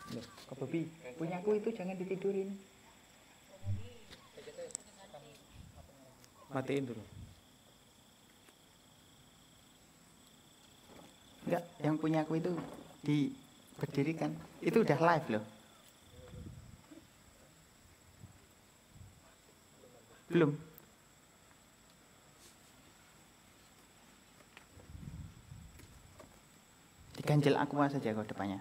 Loh, Kak Bobi, punyaku itu jangan ditidurin. Matiin dulu. Enggak, yang punyaku itu diberdirikan. Itu udah live loh. Belum. Diganjel aqua saja kok depannya.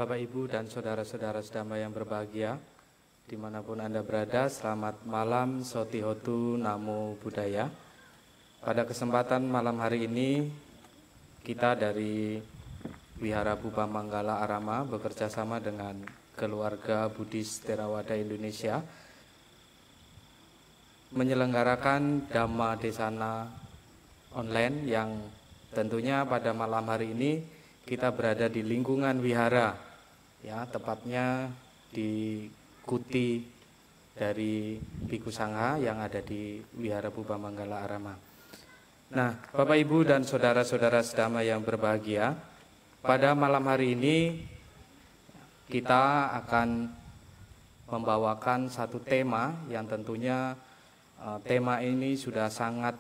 Bapak, Ibu, dan saudara-saudara sedama yang berbahagia, dimanapun Anda berada, selamat malam, Sotihotu Namo Buddhaya. Pada kesempatan malam hari ini, kita dari Wihara Pupa Manggala Arama bekerja sama dengan keluarga Buddhis Theravada Indonesia menyelenggarakan Dhamma Desana online yang tentunya pada malam hari ini kita berada di lingkungan wihara, ya, tepatnya di kuti dari Bhikkhu Sangha yang ada di Wihara Pupa Manggala Arama. Nah, Bapak, Ibu, dan saudara-saudara sedama yang berbahagia, pada malam hari ini kita akan membawakan satu tema yang tentunya tema ini sudah sangat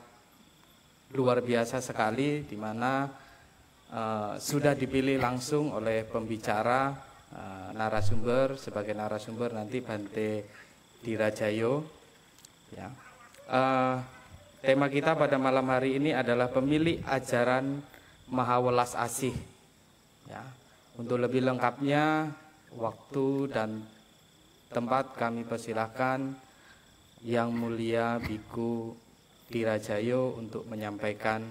luar biasa sekali, di mana sudah dipilih langsung oleh pembicara narasumber. Sebagai narasumber nanti Bante Dirajayo. Ya. Tema kita pada malam hari ini adalah pemilik ajaran Mahawelas Asih. Ya. Untuk lebih lengkapnya, waktu dan tempat kami persilahkan Yang Mulia Bhikkhu Dirajayo untuk menyampaikan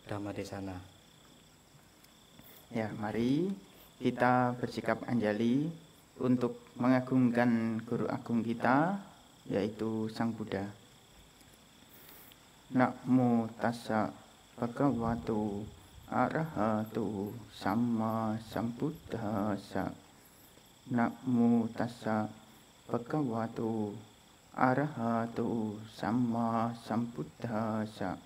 Dhamma Desana. Ya, mari kita bersikap anjali untuk mengagungkan guru agung kita, yaitu Sang Buddha. Namo tassa bhagavato arahato samma sambuddhassa. Namo tassa bhagavato arahato samma sambuddhassa.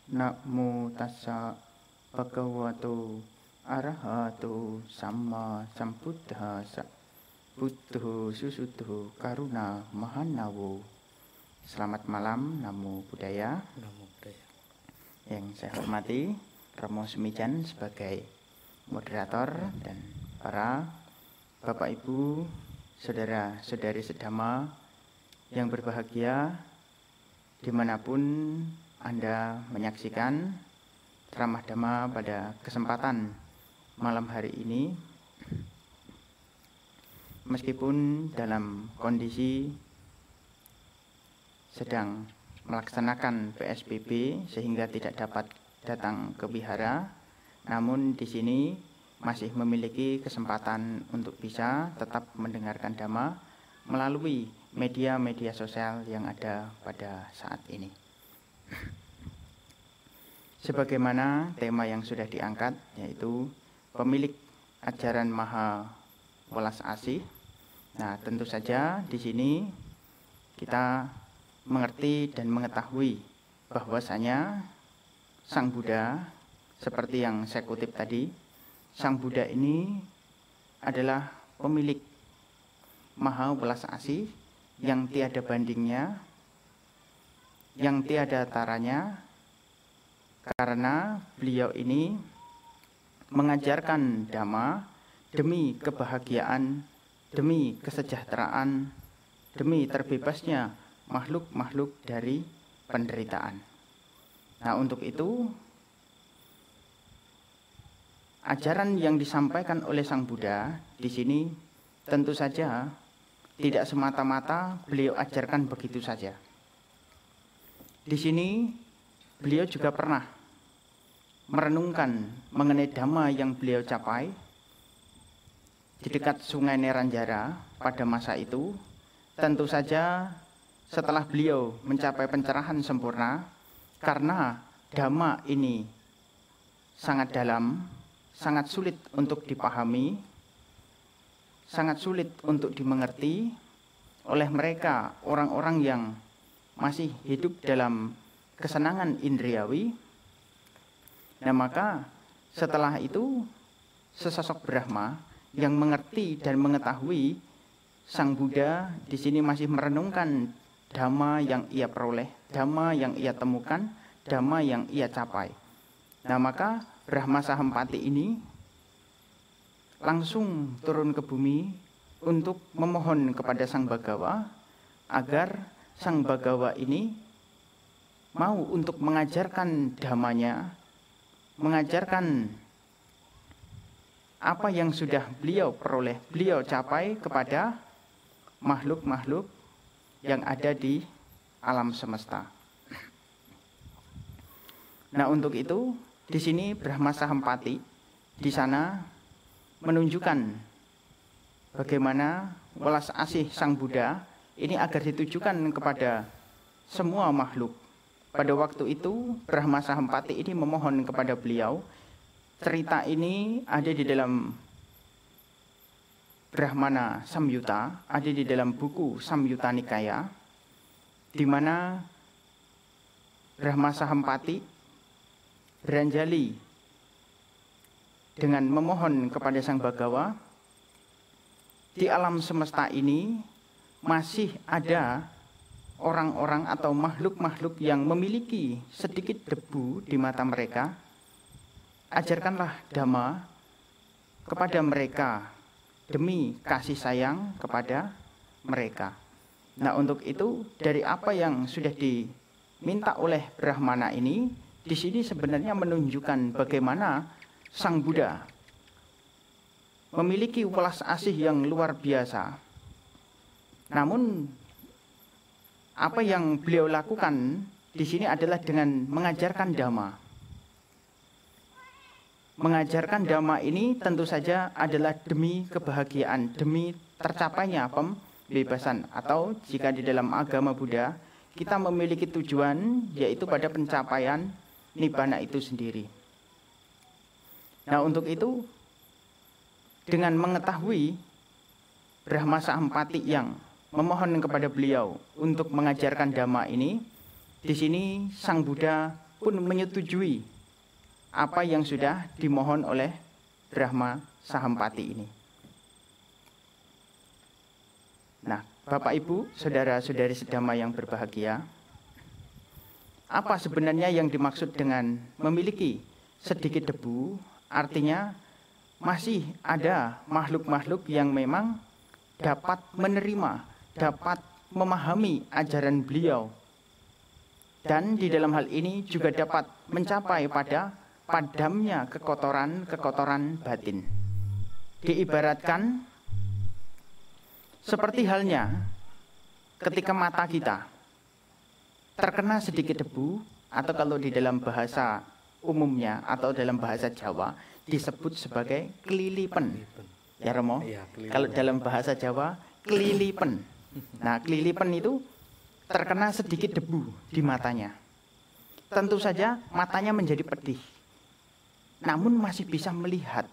Namo tassa bhagavato arahato samma sambuddhassa. Buddho susuddho karuna mahanawo. Selamat malam, Namo Buddhaya. Namo Buddhaya. Yang saya hormati Romo Sumijan sebagai moderator dan para Bapak Ibu, saudara-saudari sedama yang berbahagia dimanapun Anda menyaksikan ceramah Dhamma pada kesempatan malam hari ini. Meskipun dalam kondisi sedang melaksanakan PSBB sehingga tidak dapat datang ke wihara, namun di sini masih memiliki kesempatan untuk bisa tetap mendengarkan Dhamma melalui media-media sosial yang ada pada saat ini. Sebagaimana tema yang sudah diangkat, yaitu pemilik ajaran Mahawelas Asih. Nah, tentu saja di sini kita mengerti dan mengetahui bahwasanya Sang Buddha, seperti yang saya kutip tadi, Sang Buddha ini adalah pemilik Mahawelas Asih yang tiada bandingnya, yang tiada taranya, karena beliau ini mengajarkan Dhamma demi kebahagiaan, demi kesejahteraan, demi terbebasnya makhluk-makhluk dari penderitaan. Nah, untuk itu ajaran yang disampaikan oleh Sang Buddha di sini tentu saja tidak semata-mata beliau ajarkan begitu saja. Di sini beliau juga pernah merenungkan mengenai Dhamma yang beliau capai di dekat Sungai Neranjara pada masa itu. Tentu saja setelah beliau mencapai pencerahan sempurna, karena Dhamma ini sangat dalam, sangat sulit untuk dipahami, sangat sulit untuk dimengerti oleh mereka orang-orang yang masih hidup dalam kesenangan indriawi. Nah, maka setelah itu sesosok Brahma yang mengerti dan mengetahui Sang Buddha di sini masih merenungkan Dhamma yang ia peroleh, Dhamma yang ia temukan, Dhamma yang ia capai. Nah, maka Brahma Sahampati ini langsung turun ke bumi untuk memohon kepada Sang Bhagawa agar Sang Bhagawa ini mau untuk mengajarkan Dhammanya, mengajarkan apa yang sudah beliau peroleh, beliau capai kepada makhluk-makhluk yang ada di alam semesta. Nah, untuk itu di sini Brahma Sahampati di sana menunjukkan bagaimana welas asih Sang Buddha ini agar ditujukan kepada semua makhluk. Pada waktu itu Brahma Sahampati ini memohon kepada beliau. Cerita ini ada di dalam Brahmana Samyutta, ada di dalam buku Samyutta Nikaya, di mana Brahma Sahampati beranjali dengan memohon kepada Sang Bagawa, di alam semesta ini masih ada orang-orang atau makhluk-makhluk yang memiliki sedikit debu di mata mereka. Ajarkanlah Dhamma kepada mereka demi kasih sayang kepada mereka. Nah, untuk itu dari apa yang sudah diminta oleh Brahmana ini, di sini sebenarnya menunjukkan bagaimana Sang Buddha memiliki welas asih yang luar biasa. Namun apa yang beliau lakukan di sini adalah dengan mengajarkan Dhamma. Mengajarkan Dhamma ini tentu saja adalah demi kebahagiaan, demi tercapainya pembebasan. Atau jika di dalam agama Buddha, kita memiliki tujuan yaitu pada pencapaian Nibbana itu sendiri. Nah, untuk itu, dengan mengetahui Brahma Sahampati yang memohon kepada beliau untuk mengajarkan Dhamma ini, di sini Sang Buddha pun menyetujui apa yang sudah dimohon oleh Brahma Sahampati ini. Nah, Bapak Ibu, saudara-saudari sedama yang berbahagia, apa sebenarnya yang dimaksud dengan memiliki sedikit debu? Artinya masih ada makhluk-makhluk yang memang dapat menerima, dapat memahami ajaran beliau, dan di dalam hal ini juga dapat mencapai pada padamnya kekotoran batin. Diibaratkan seperti halnya ketika mata kita terkena sedikit debu, atau kalau di dalam bahasa umumnya atau dalam bahasa Jawa disebut sebagai kelilipen. Ya Romo? Ya, kalau dalam bahasa Jawa kelilipen. Nah, kelilipen itu terkena sedikit debu di matanya. Tentu saja matanya menjadi pedih. Namun masih bisa melihat.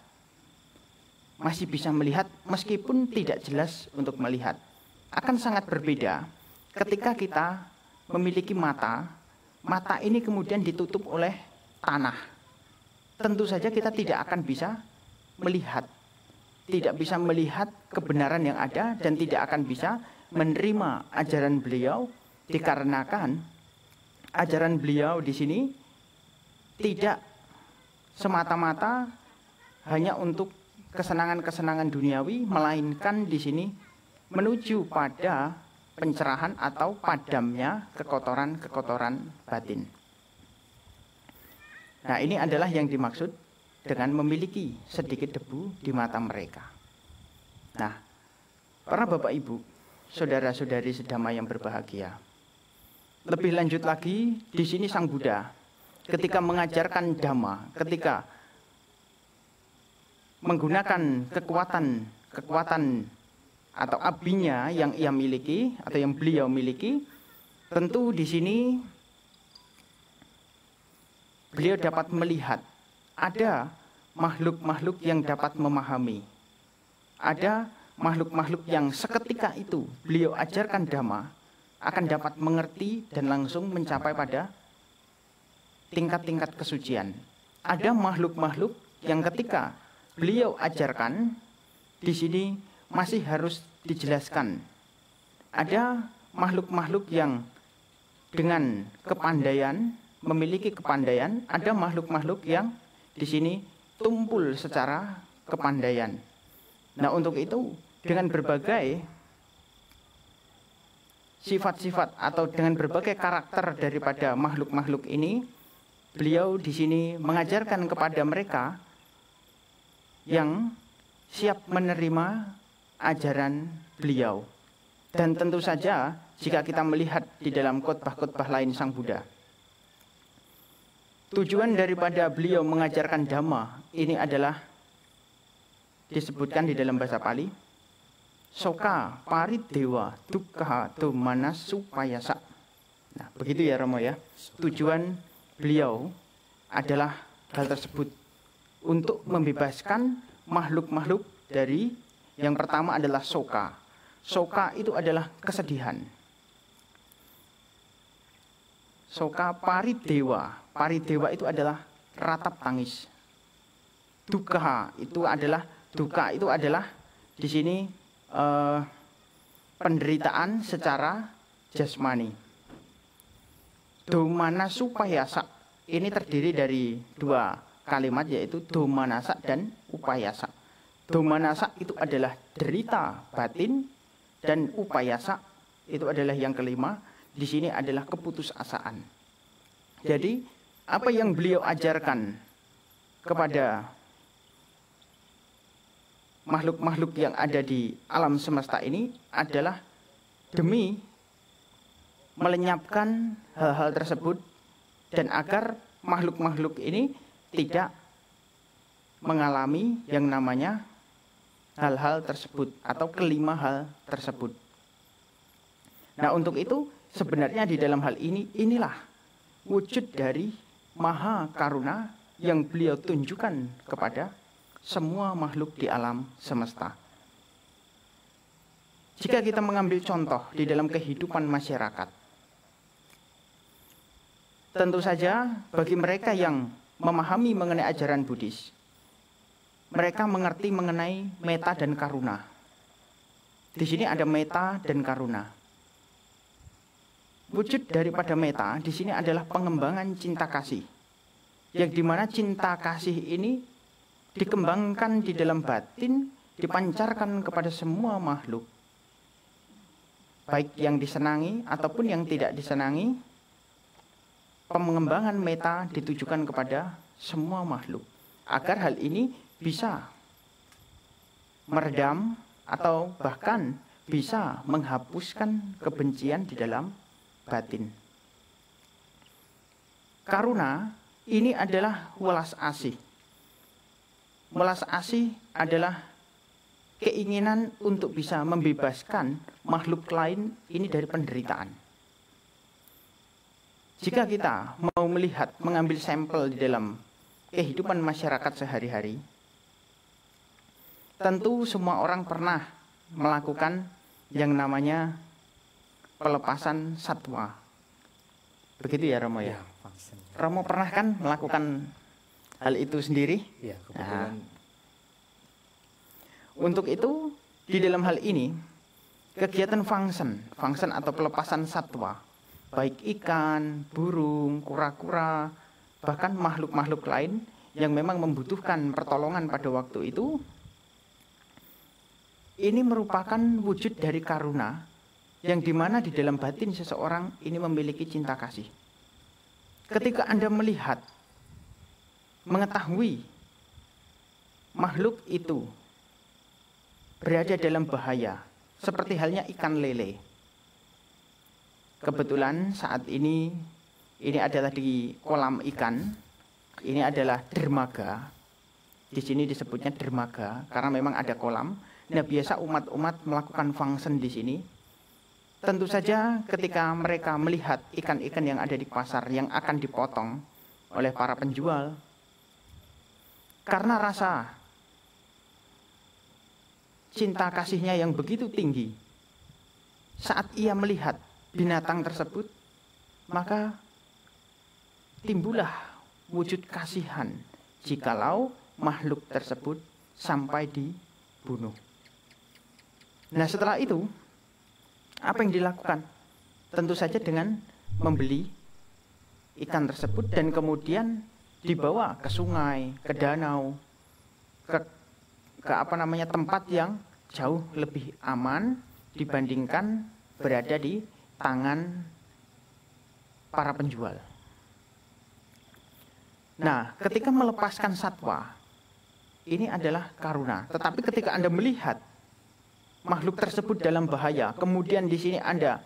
Masih bisa melihat meskipun tidak jelas untuk melihat. Akan sangat berbeda ketika kita memiliki mata. Mata ini kemudian ditutup oleh tanah. Tentu saja kita tidak akan bisa melihat. Tidak bisa melihat kebenaran yang ada dan tidak akan bisa menerima ajaran beliau, dikarenakan ajaran beliau di sini tidak semata-mata hanya untuk kesenangan-kesenangan duniawi, melainkan di sini menuju pada pencerahan atau padamnya kekotoran-kekotoran batin. Nah, ini adalah yang dimaksud dengan memiliki sedikit debu di mata mereka. Nah, para Bapak Ibu, saudara-saudari sedama yang berbahagia, lebih lanjut lagi di sini Sang Buddha ketika mengajarkan Dhamma, ketika menggunakan kekuatan atau abinya yang ia miliki atau yang beliau miliki, tentu di sini beliau dapat melihat ada makhluk-makhluk yang dapat memahami. Ada makhluk-makhluk yang seketika itu beliau ajarkan Dhamma akan dapat mengerti dan langsung mencapai pada tingkat-tingkat kesucian. Ada makhluk-makhluk yang ketika beliau ajarkan di sini masih harus dijelaskan. Ada makhluk-makhluk yang dengan kepandaian, memiliki kepandaian, ada makhluk-makhluk yang di sini tumpul secara kepandaian. Nah, untuk itu dengan berbagai sifat-sifat atau dengan berbagai karakter daripada makhluk-makhluk ini, beliau di sini mengajarkan kepada mereka yang siap menerima ajaran beliau. Dan tentu saja jika kita melihat di dalam khotbah-khotbah lain Sang Buddha, tujuan daripada beliau mengajarkan Dhamma ini adalah disebutkan di dalam bahasa Pali, soka paridewa dukkha domana supayasa. Nah, begitu ya Romo ya. Tujuan beliau adalah hal tersebut, untuk membebaskan makhluk-makhluk dari yang pertama adalah soka. Soka itu adalah kesedihan. Soka paridewa. Paridewa itu adalah ratap tangis. Dukkha itu adalah di sini penderitaan secara jasmani. Domanasa upayasa ini terdiri dari dua kalimat, yaitu domanasa dan upayasa. Domanasa itu adalah derita batin, dan upayasa itu adalah yang kelima. Di sini adalah keputusasaan. Jadi apa yang beliau ajarkan kepada makhluk-makhluk yang ada di alam semesta ini adalah demi melenyapkan hal-hal tersebut, dan agar makhluk-makhluk ini tidak mengalami yang namanya hal-hal tersebut atau kelima hal tersebut. Nah, untuk itu sebenarnya di dalam hal ini, inilah wujud dari maha karuna yang beliau tunjukkan kepada semua makhluk di alam semesta. Jika kita mengambil contoh di dalam kehidupan masyarakat, tentu saja bagi mereka yang memahami mengenai ajaran Buddhis, mereka mengerti mengenai metta dan karuna. Di sini ada metta dan karuna. Wujud daripada metta di sini adalah pengembangan cinta kasih, yang dimana cinta kasih ini dikembangkan di dalam batin, dipancarkan kepada semua makhluk, baik yang disenangi ataupun yang tidak disenangi. Pengembangan metta ditujukan kepada semua makhluk, agar hal ini bisa meredam atau bahkan bisa menghapuskan kebencian di dalam batin. Karuna ini adalah welas asih. Welas asih adalah keinginan untuk bisa membebaskan makhluk lain ini dari penderitaan. Jika kita mau melihat, mengambil sampel di dalam kehidupan masyarakat sehari-hari, tentu semua orang pernah melakukan yang namanya pelepasan satwa. Begitu ya Romo ya? Romo pernah kan melakukan hal itu sendiri? Iya, kebetulan. Nah, untuk itu di dalam hal ini kegiatan function atau pelepasan satwa, baik ikan, burung, kura-kura, bahkan makhluk-makhluk lain yang memang membutuhkan pertolongan pada waktu itu, ini merupakan wujud dari karuna, yang dimana di dalam batin seseorang ini memiliki cinta kasih. Ketika Anda melihat, mengetahui makhluk itu berada dalam bahaya, seperti halnya ikan lele. Kebetulan saat ini adalah di kolam ikan, ini adalah dermaga. Di sini disebutnya dermaga karena memang ada kolam. Nah, biasa umat-umat melakukan function di sini. Tentu saja ketika mereka melihat ikan-ikan yang ada di pasar yang akan dipotong oleh para penjual, karena rasa cinta kasihnya yang begitu tinggi, saat ia melihat binatang tersebut, maka timbullah wujud kasihan jikalau makhluk tersebut sampai dibunuh. Nah, setelah itu apa yang dilakukan? Tentu saja dengan membeli ikan tersebut dan kemudian dibawa ke sungai, ke danau, ke tempat yang jauh lebih aman dibandingkan berada di tangan para penjual. Nah, ketika melepaskan satwa, ini adalah karuna. Tetapi ketika Anda melihat makhluk tersebut dalam bahaya, kemudian di sini Anda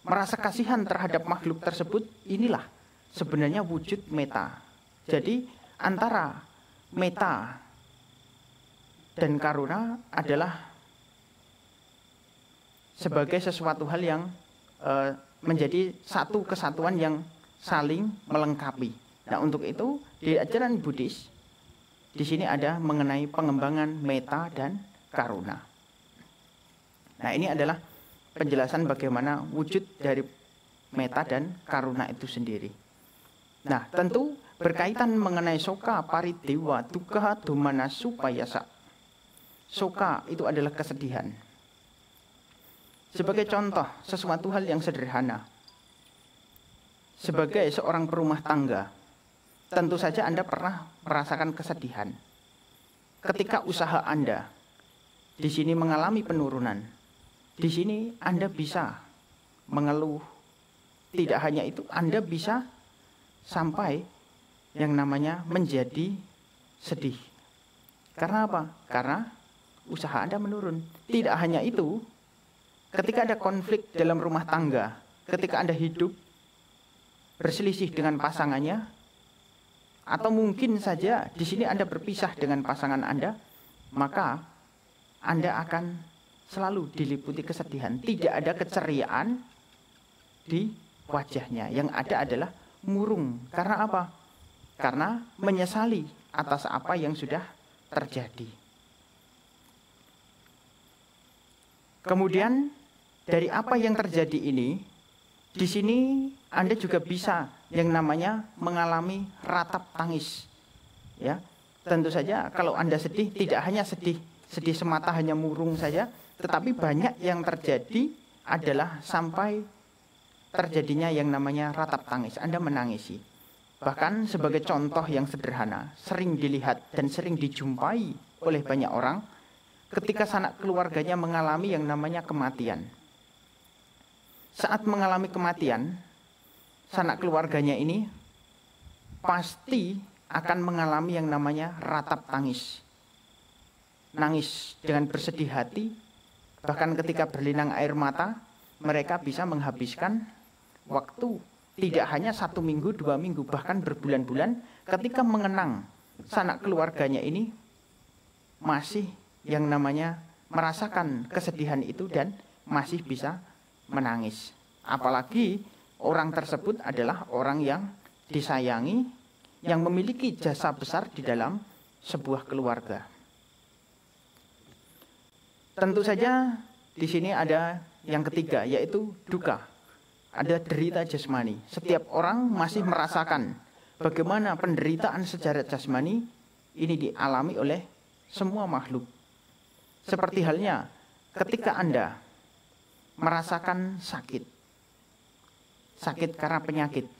merasa kasihan terhadap makhluk tersebut, inilah sebenarnya wujud meta. Jadi antara meta dan karuna adalah sebagai sesuatu hal yang menjadi satu kesatuan yang saling melengkapi. Nah, untuk itu di ajaran Buddhis di sini ada mengenai pengembangan meta dan karuna. Nah, ini adalah penjelasan bagaimana wujud dari meta dan karuna itu sendiri. Nah, tentu berkaitan mengenai soka, paridewa, dukkha, domana, supayasa. Soka itu adalah kesedihan. Sebagai contoh, sesuatu hal yang sederhana. Sebagai seorang perumah tangga, tentu saja Anda pernah merasakan kesedihan. Ketika usaha Anda di sini mengalami penurunan, di sini Anda bisa mengeluh. Tidak hanya itu, Anda bisa sampai yang namanya menjadi sedih. Karena apa? Karena usaha Anda menurun. Tidak hanya itu, ketika ada konflik dalam rumah tangga, ketika Anda hidup berselisih dengan pasangannya, atau mungkin saja di sini Anda berpisah dengan pasangan Anda, maka Anda akan selalu diliputi kesedihan. Tidak ada keceriaan di wajahnya. Yang ada adalah murung. Karena apa? Karena menyesali atas apa yang sudah terjadi. Kemudian dari apa yang terjadi ini, di sini Anda juga bisa yang namanya mengalami ratap tangis. Ya, tentu saja kalau Anda sedih, tidak hanya sedih semata hanya murung saja, tetapi banyak yang terjadi adalah sampai terjadinya yang namanya ratap tangis. Anda menangisi. Bahkan sebagai contoh yang sederhana, sering dilihat dan sering dijumpai oleh banyak orang ketika sanak keluarganya mengalami yang namanya kematian. Saat mengalami kematian, sanak keluarganya ini pasti akan mengalami yang namanya ratap tangis. Nangis dengan bersedih hati, bahkan ketika berlinang air mata, mereka bisa menghabiskan waktu tidak hanya 1 minggu, 2 minggu, bahkan berbulan-bulan ketika mengenang sanak keluarganya ini masih yang namanya merasakan kesedihan itu dan masih bisa menangis. Apalagi orang tersebut adalah orang yang disayangi, yang memiliki jasa besar di dalam sebuah keluarga. Tentu saja di sini ada yang ketiga, yaitu duka. Ada derita jasmani. Setiap orang masih merasakan bagaimana penderitaan secara jasmani ini dialami oleh semua makhluk. Seperti halnya ketika Anda merasakan sakit karena penyakit.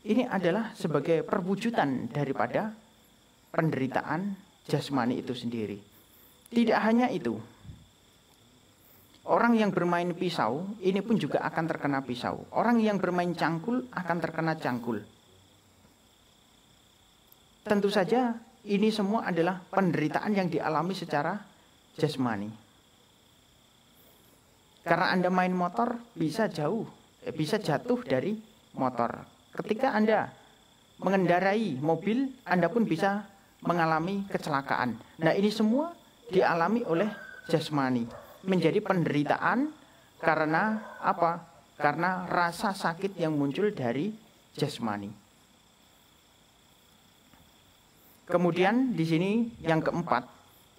Ini adalah sebagai perwujudan daripada penderitaan jasmani itu sendiri. Tidak hanya itu, orang yang bermain pisau ini pun juga akan terkena pisau. Orang yang bermain cangkul akan terkena cangkul. Tentu saja ini semua adalah penderitaan yang dialami secara jasmani. Karena Anda main motor bisa jatuh dari motor. Ketika Anda mengendarai mobil, Anda pun bisa mengalami kecelakaan. Nah, ini semua dialami oleh jasmani. Menjadi penderitaan karena apa? Karena rasa sakit yang muncul dari jasmani. Kemudian di sini yang keempat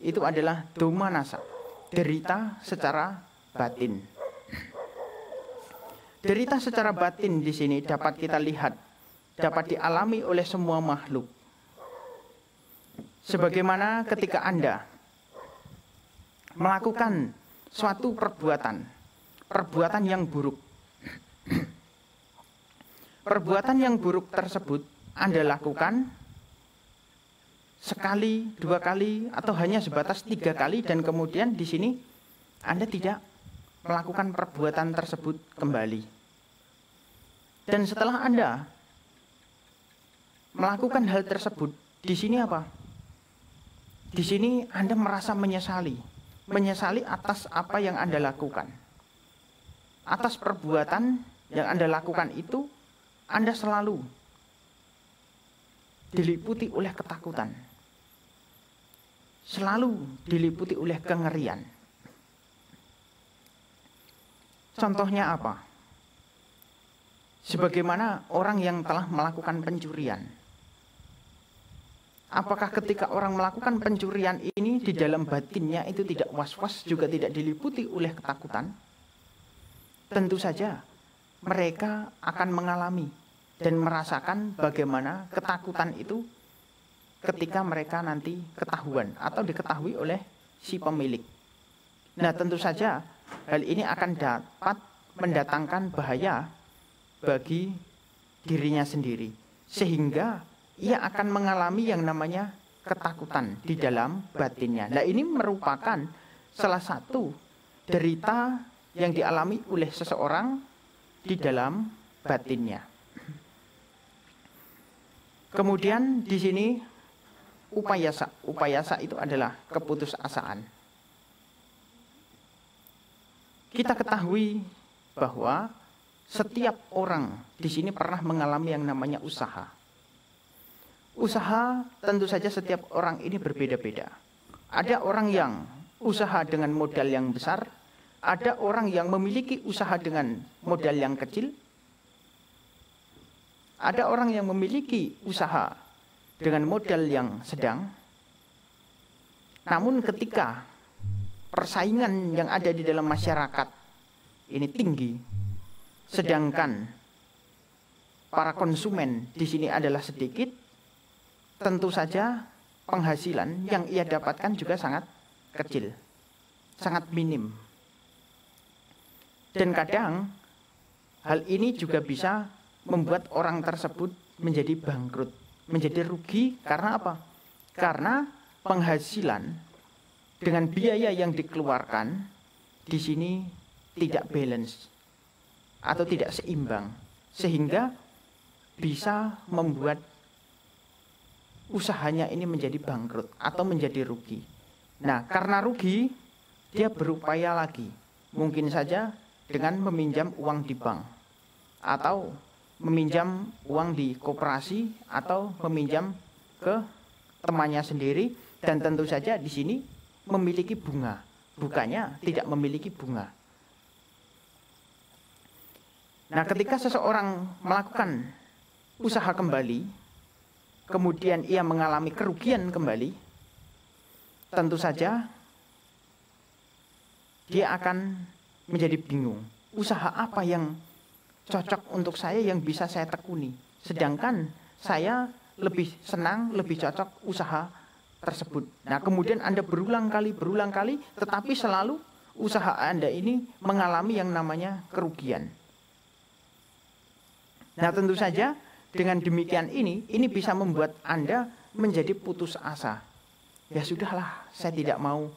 itu adalah domanasa, derita secara batin. Derita secara batin di sini dapat kita lihat, dapat dialami oleh semua makhluk. Sebagaimana ketika Anda melakukan suatu perbuatan yang buruk. Perbuatan yang buruk tersebut Anda lakukan sekali, 2 kali, atau hanya sebatas 3 kali, dan kemudian di sini Anda tidak melakukan perbuatan tersebut kembali. Dan setelah Anda melakukan hal tersebut, di sini apa? di sini Anda merasa menyesali atas apa yang Anda lakukan. Atas perbuatan yang Anda lakukan itu, Anda selalu diliputi oleh ketakutan. Selalu diliputi oleh kengerian. Contohnya apa? Sebagaimana orang yang telah melakukan pencurian. Apakah ketika orang melakukan pencurian ini di dalam batinnya itu tidak was-was, juga tidak diliputi oleh ketakutan? Tentu saja mereka akan mengalami dan merasakan bagaimana ketakutan itu ketika mereka nanti ketahuan atau diketahui oleh si pemilik. Nah, tentu saja hal ini akan dapat mendatangkan bahaya bagi dirinya sendiri, sehingga ia akan mengalami yang namanya ketakutan di dalam batinnya. Nah, ini merupakan salah satu derita yang dialami oleh seseorang di dalam batinnya. Kemudian di sini upayasa. Upayasa itu adalah keputusasaan. Kita ketahui bahwa setiap orang di sini pernah mengalami yang namanya usaha. Usaha tentu saja setiap orang ini berbeda-beda. Ada orang yang usaha dengan modal yang besar, ada orang yang memiliki usaha dengan modal yang kecil, ada orang yang memiliki usaha dengan modal yang sedang. Namun ketika persaingan yang ada di dalam masyarakat ini tinggi, sedangkan para konsumen di sini adalah sedikit, tentu saja penghasilan yang ia dapatkan juga sangat kecil, sangat minim. Dan kadang hal ini juga bisa membuat orang tersebut menjadi bangkrut, menjadi rugi. Karena apa? Karena penghasilan dengan biaya yang dikeluarkan di sini tidak balance atau tidak seimbang, sehingga bisa membuat usahanya ini menjadi bangkrut atau menjadi rugi. Nah, karena rugi, dia berupaya lagi. Mungkin saja dengan meminjam uang di bank, atau meminjam uang di koperasi, atau meminjam ke temannya sendiri, dan tentu saja di sini memiliki bunga, bukannya tidak memiliki bunga. Nah, ketika seseorang melakukan usaha kembali, kemudian ia mengalami kerugian kembali, tentu saja dia akan menjadi bingung. Usaha apa yang cocok untuk saya, yang bisa saya tekuni? Sedangkan saya lebih senang, lebih cocok usaha tersebut. Nah, kemudian Anda berulang kali, tetapi selalu usaha Anda ini mengalami yang namanya kerugian. Nah, tentu saja dengan demikian ini bisa membuat Anda menjadi putus asa. Ya sudahlah, saya tidak mau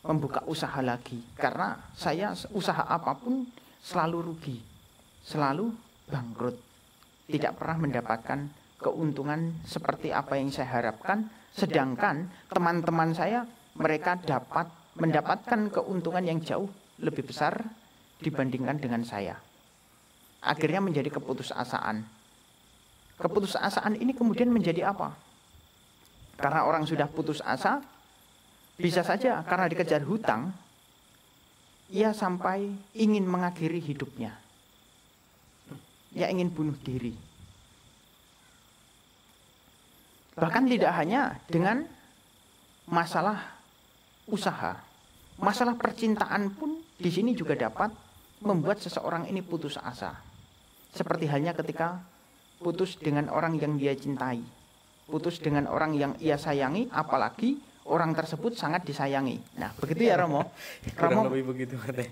membuka usaha lagi, karena saya usaha apapun selalu rugi, selalu bangkrut, tidak pernah mendapatkan keuntungan seperti apa yang saya harapkan. Sedangkan teman-teman saya, mereka dapat mendapatkan keuntungan yang jauh lebih besar dibandingkan dengan saya. Akhirnya menjadi keputusasaan. Keputusasaan ini kemudian menjadi apa? Karena orang sudah putus asa, bisa saja karena dikejar hutang, ia sampai ingin mengakhiri hidupnya. Ia ingin bunuh diri. Bahkan tidak hanya dengan masalah usaha, masalah percintaan pun di sini juga dapat membuat seseorang ini putus asa. Seperti halnya ketika putus dengan orang yang dia cintai, putus dengan orang yang ia sayangi, apalagi orang tersebut sangat disayangi. Nah, begitu ya Romo.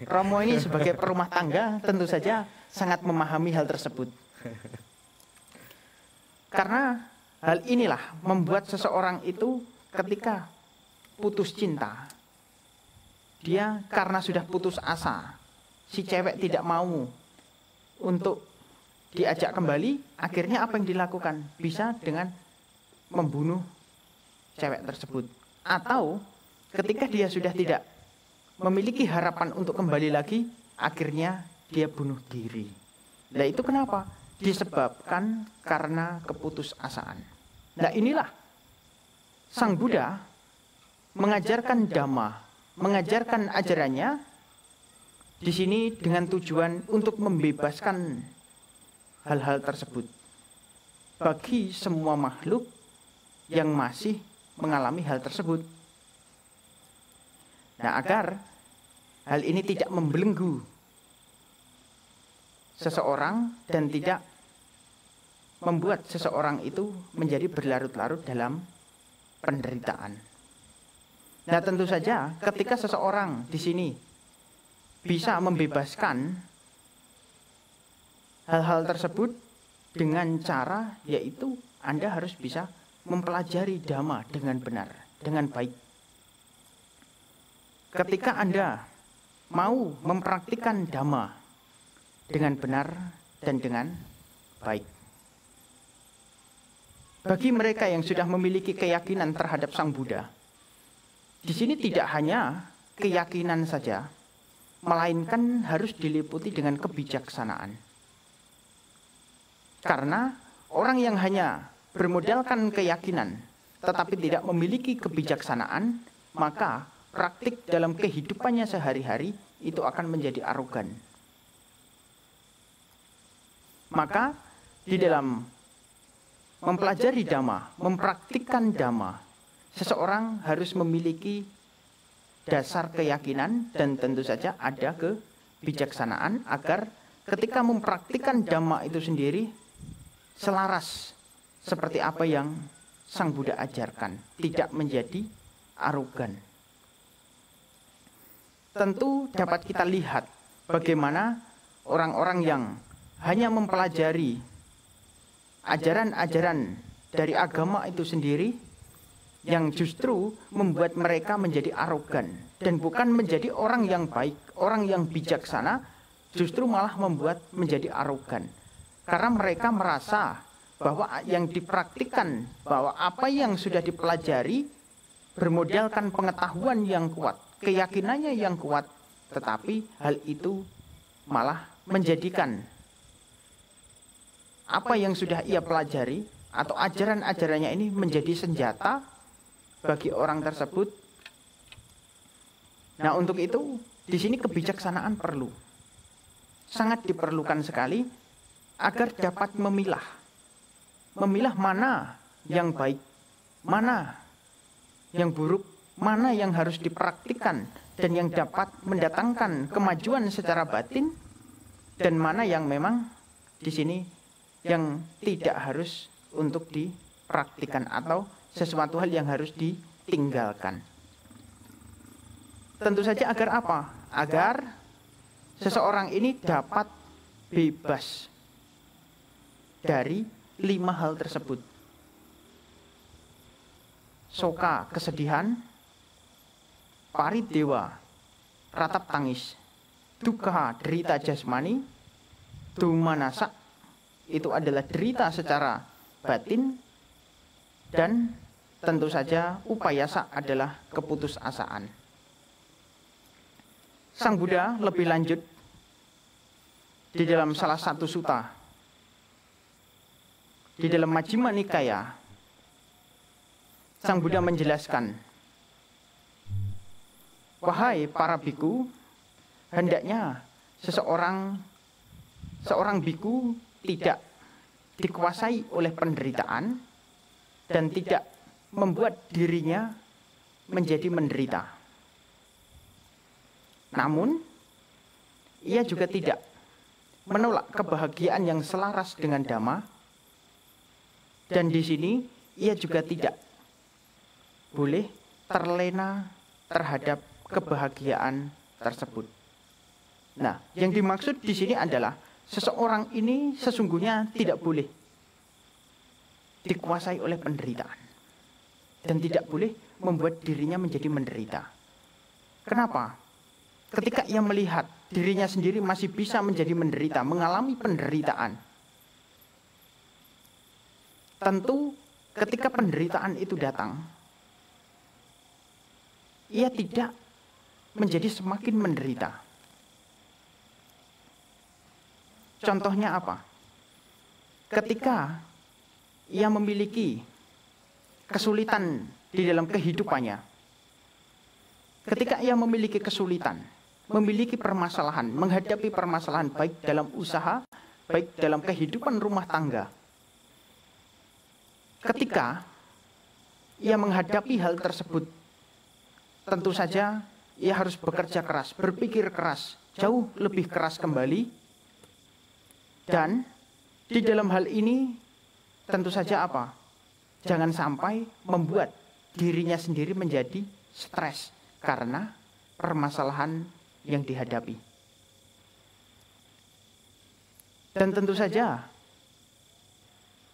Romo ini sebagai perumah tangga tentu saja sangat memahami hal tersebut. Karena hal inilah membuat seseorang itu ketika putus cinta, dia karena sudah putus asa, si cewek tidak mau untuk diajak kembali, akhirnya apa yang dilakukan? Bisa dengan membunuh cewek tersebut. Atau ketika dia sudah tidak memiliki harapan untuk kembali lagi, akhirnya dia bunuh diri. Nah itu kenapa? Disebabkan karena keputusasaan. Nah inilah Sang Buddha mengajarkan Dhamma, mengajarkan ajarannya di sini dengan tujuan untuk membebaskan hal-hal tersebut bagi semua makhluk yang masih mengalami hal tersebut. Nah, agar hal ini tidak membelenggu seseorang dan tidak membuat seseorang itu menjadi berlarut-larut dalam penderitaan. Nah, tentu saja ketika seseorang di sini bisa membebaskan hal-hal tersebut dengan cara yaitu Anda harus bisa mempelajari Dhamma dengan benar, dengan baik. Ketika Anda mau mempraktikkan Dhamma dengan benar dan dengan baik. Bagi mereka yang sudah memiliki keyakinan terhadap Sang Buddha, di sini tidak hanya keyakinan saja, melainkan harus diliputi dengan kebijaksanaan. Karena orang yang hanya bermodalkan keyakinan tetapi tidak memiliki kebijaksanaan, maka praktik dalam kehidupannya sehari-hari itu akan menjadi arogan. Maka di dalam mempelajari Dhamma, mempraktikkan Dhamma, seseorang harus memiliki dasar keyakinan dan tentu saja ada kebijaksanaan agar ketika mempraktikkan Dhamma itu sendiri selaras seperti apa yang Sang Buddha ajarkan, tidak menjadi arogan. Tentu dapat kita lihat bagaimana orang-orang yang hanya mempelajari ajaran-ajaran dari agama itu sendiri yang justru membuat mereka menjadi arogan dan bukan menjadi orang yang baik, orang yang bijaksana, justru malah membuat menjadi arogan. Karena mereka merasa bahwa yang dipraktikkan, bahwa apa yang sudah dipelajari bermodalkan pengetahuan yang kuat, keyakinannya yang kuat, tetapi hal itu malah menjadikan apa yang sudah ia pelajari atau ajaran-ajarannya ini menjadi senjata bagi orang tersebut. Nah, untuk itu di sini kebijaksanaan perlu, sangat diperlukan sekali agar dapat memilah mana yang baik, mana yang buruk, mana yang harus dipraktikkan dan yang dapat mendatangkan kemajuan secara batin, dan mana yang memang di sini yang tidak harus untuk dipraktikkan atau sesuatu hal yang harus ditinggalkan. Tentu saja agar apa? Agar seseorang ini dapat bebas dari 5 hal tersebut. Soka, kesedihan; paridewa, ratap tangis; dukkha, derita jasmani; domanasa, itu adalah derita secara batin; dan tentu saja upayasa adalah keputusasaan. Sang Buddha lebih lanjut di dalam salah satu sutta di dalam Majjhima Nikaya, Sang Buddha menjelaskan, wahai para biku, hendaknya seorang biku tidak dikuasai oleh penderitaan dan tidak membuat dirinya menjadi menderita. Namun, ia juga tidak menolak kebahagiaan yang selaras dengan Dhamma, dan di sini ia juga tidak boleh terlena terhadap kebahagiaan tersebut. Nah, yang dimaksud di sini adalah seseorang ini sesungguhnya tidak boleh dikuasai oleh penderitaan dan tidak boleh membuat dirinya menjadi menderita. Kenapa? Ketika ia melihat dirinya sendiri masih bisa menjadi menderita, mengalami penderitaan, tentu ketika penderitaan itu datang, ia tidak menjadi semakin menderita. Contohnya apa? Ketika ia memiliki kesulitan di dalam kehidupannya, ketika ia memiliki kesulitan, memiliki permasalahan, menghadapi permasalahan baik dalam usaha, baik dalam kehidupan rumah tangga, ketika ia menghadapi hal tersebut, tentu saja ia harus bekerja keras, berpikir keras, jauh lebih keras kembali. Dan di dalam hal ini tentu saja apa? Jangan sampai membuat dirinya sendiri menjadi stres karena permasalahan yang dihadapi. Dan tentu saja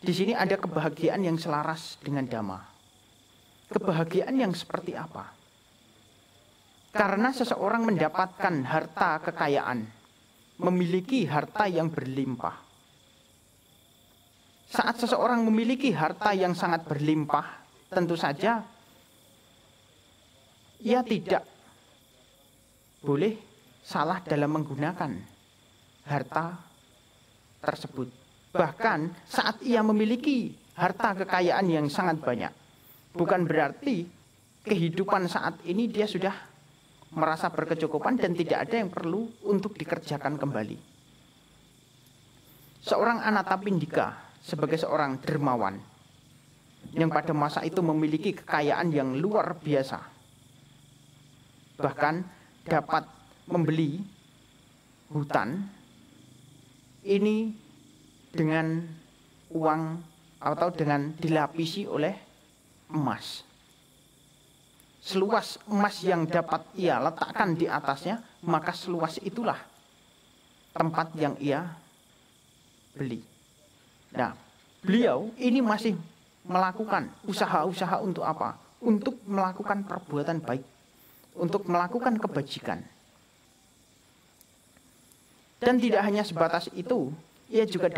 di sini ada kebahagiaan yang selaras dengan Dhamma. Kebahagiaan yang seperti apa? Karena seseorang mendapatkan harta kekayaan, memiliki harta yang berlimpah. Saat seseorang memiliki harta yang sangat berlimpah, tentu saja ia tidak boleh salah dalam menggunakan harta tersebut. Bahkan saat ia memiliki harta kekayaan yang sangat banyak, bukan berarti kehidupan saat ini dia sudah merasa berkecukupan dan tidak ada yang perlu untuk dikerjakan kembali. Seorang Anathapindika sebagai seorang dermawan yang pada masa itu memiliki kekayaan yang luar biasa, bahkan dapat membeli hutan ini dengan uang atau dengan dilapisi oleh emas. Seluas emas yang dapat ia letakkan di atasnya, maka seluas itulah tempat yang ia beli. Nah, beliau ini masih melakukan usaha-usaha untuk apa? Untuk melakukan perbuatan baik, untuk melakukan kebajikan. Dan tidak hanya sebatas itu, ia juga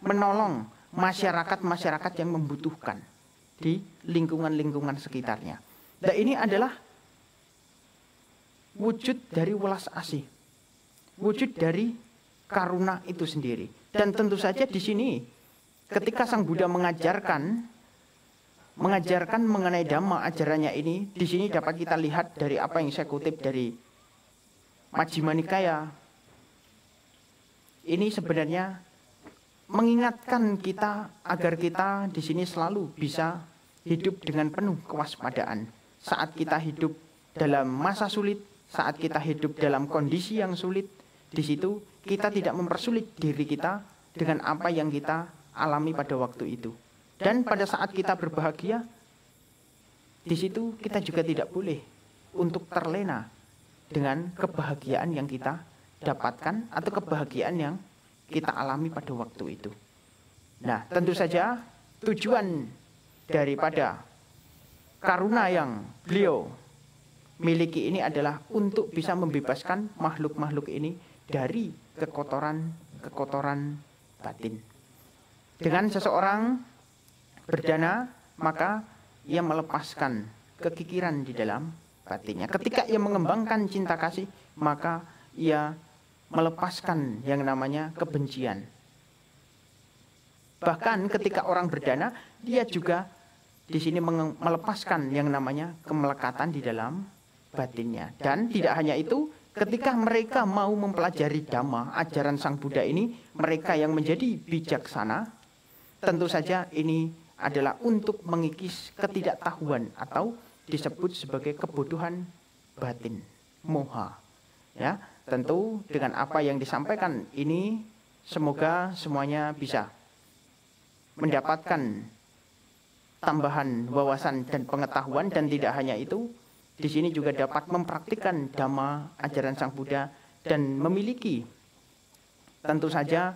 menolong masyarakat-masyarakat yang membutuhkan di lingkungan-lingkungan sekitarnya. Dan ini adalah wujud dari welas asih, wujud dari karuna itu sendiri. Dan tentu saja di sini ketika Sang Buddha mengajarkan mengenai Dhamma ajarannya ini, di sini dapat kita lihat dari apa yang saya kutip dari Majjhima Nikaya. Ini sebenarnya mengingatkan kita agar kita di sini selalu bisa hidup dengan penuh kewaspadaan. Saat kita hidup dalam masa sulit, saat kita hidup dalam kondisi yang sulit, di situ kita tidak mempersulit diri kita dengan apa yang kita alami pada waktu itu. Dan pada saat kita berbahagia, di situ kita juga tidak boleh untuk terlena dengan kebahagiaan yang kita dapatkan atau kebahagiaan yang kita alami pada waktu itu. Nah, tentu saja tujuan daripada karuna yang beliau miliki ini adalah untuk bisa membebaskan makhluk-makhluk ini dari kekotoran batin. Dengan seseorang berdana, maka ia melepaskan kekikiran di dalam batinnya. Ketika ia mengembangkan cinta kasih, maka ia melepaskan yang namanya kebencian. Bahkan ketika orang berdana, dia juga di sini melepaskan yang namanya kemelekatan di dalam batinnya. Dan tidak hanya itu, ketika mereka mau mempelajari Dhamma, ajaran Sang Buddha ini, mereka yang menjadi bijaksana, tentu saja ini adalah untuk mengikis ketidaktahuan atau disebut sebagai kebodohan batin, moha. Ya, tentu dengan apa yang disampaikan ini, semoga semuanya bisa mendapatkan tambahan wawasan dan pengetahuan, dan tidak hanya itu, di sini juga dapat mempraktikkan Dhamma ajaran Sang Buddha dan memiliki tentu saja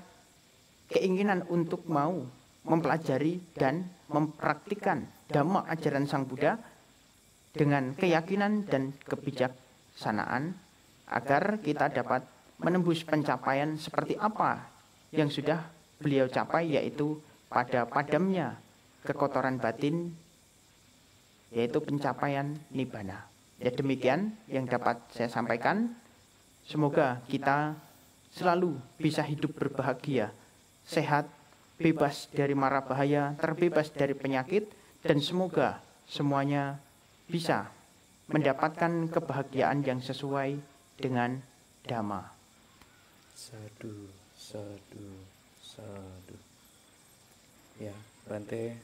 keinginan untuk mau mempelajari dan mempraktikkan Dhamma ajaran Sang Buddha dengan keyakinan dan kebijaksanaan, agar kita dapat menembus pencapaian seperti apa yang sudah beliau capai, yaitu pada padamnya kekotoran batin yaitu pencapaian nibbana. Ya demikian yang dapat saya sampaikan. Semoga kita selalu bisa hidup berbahagia, sehat, bebas dari mara bahaya, terbebas dari penyakit, dan semoga semuanya bisa mendapatkan kebahagiaan yang sesuai dengan Dhamma. Sadu, sadu, sadu. Ya, Bante,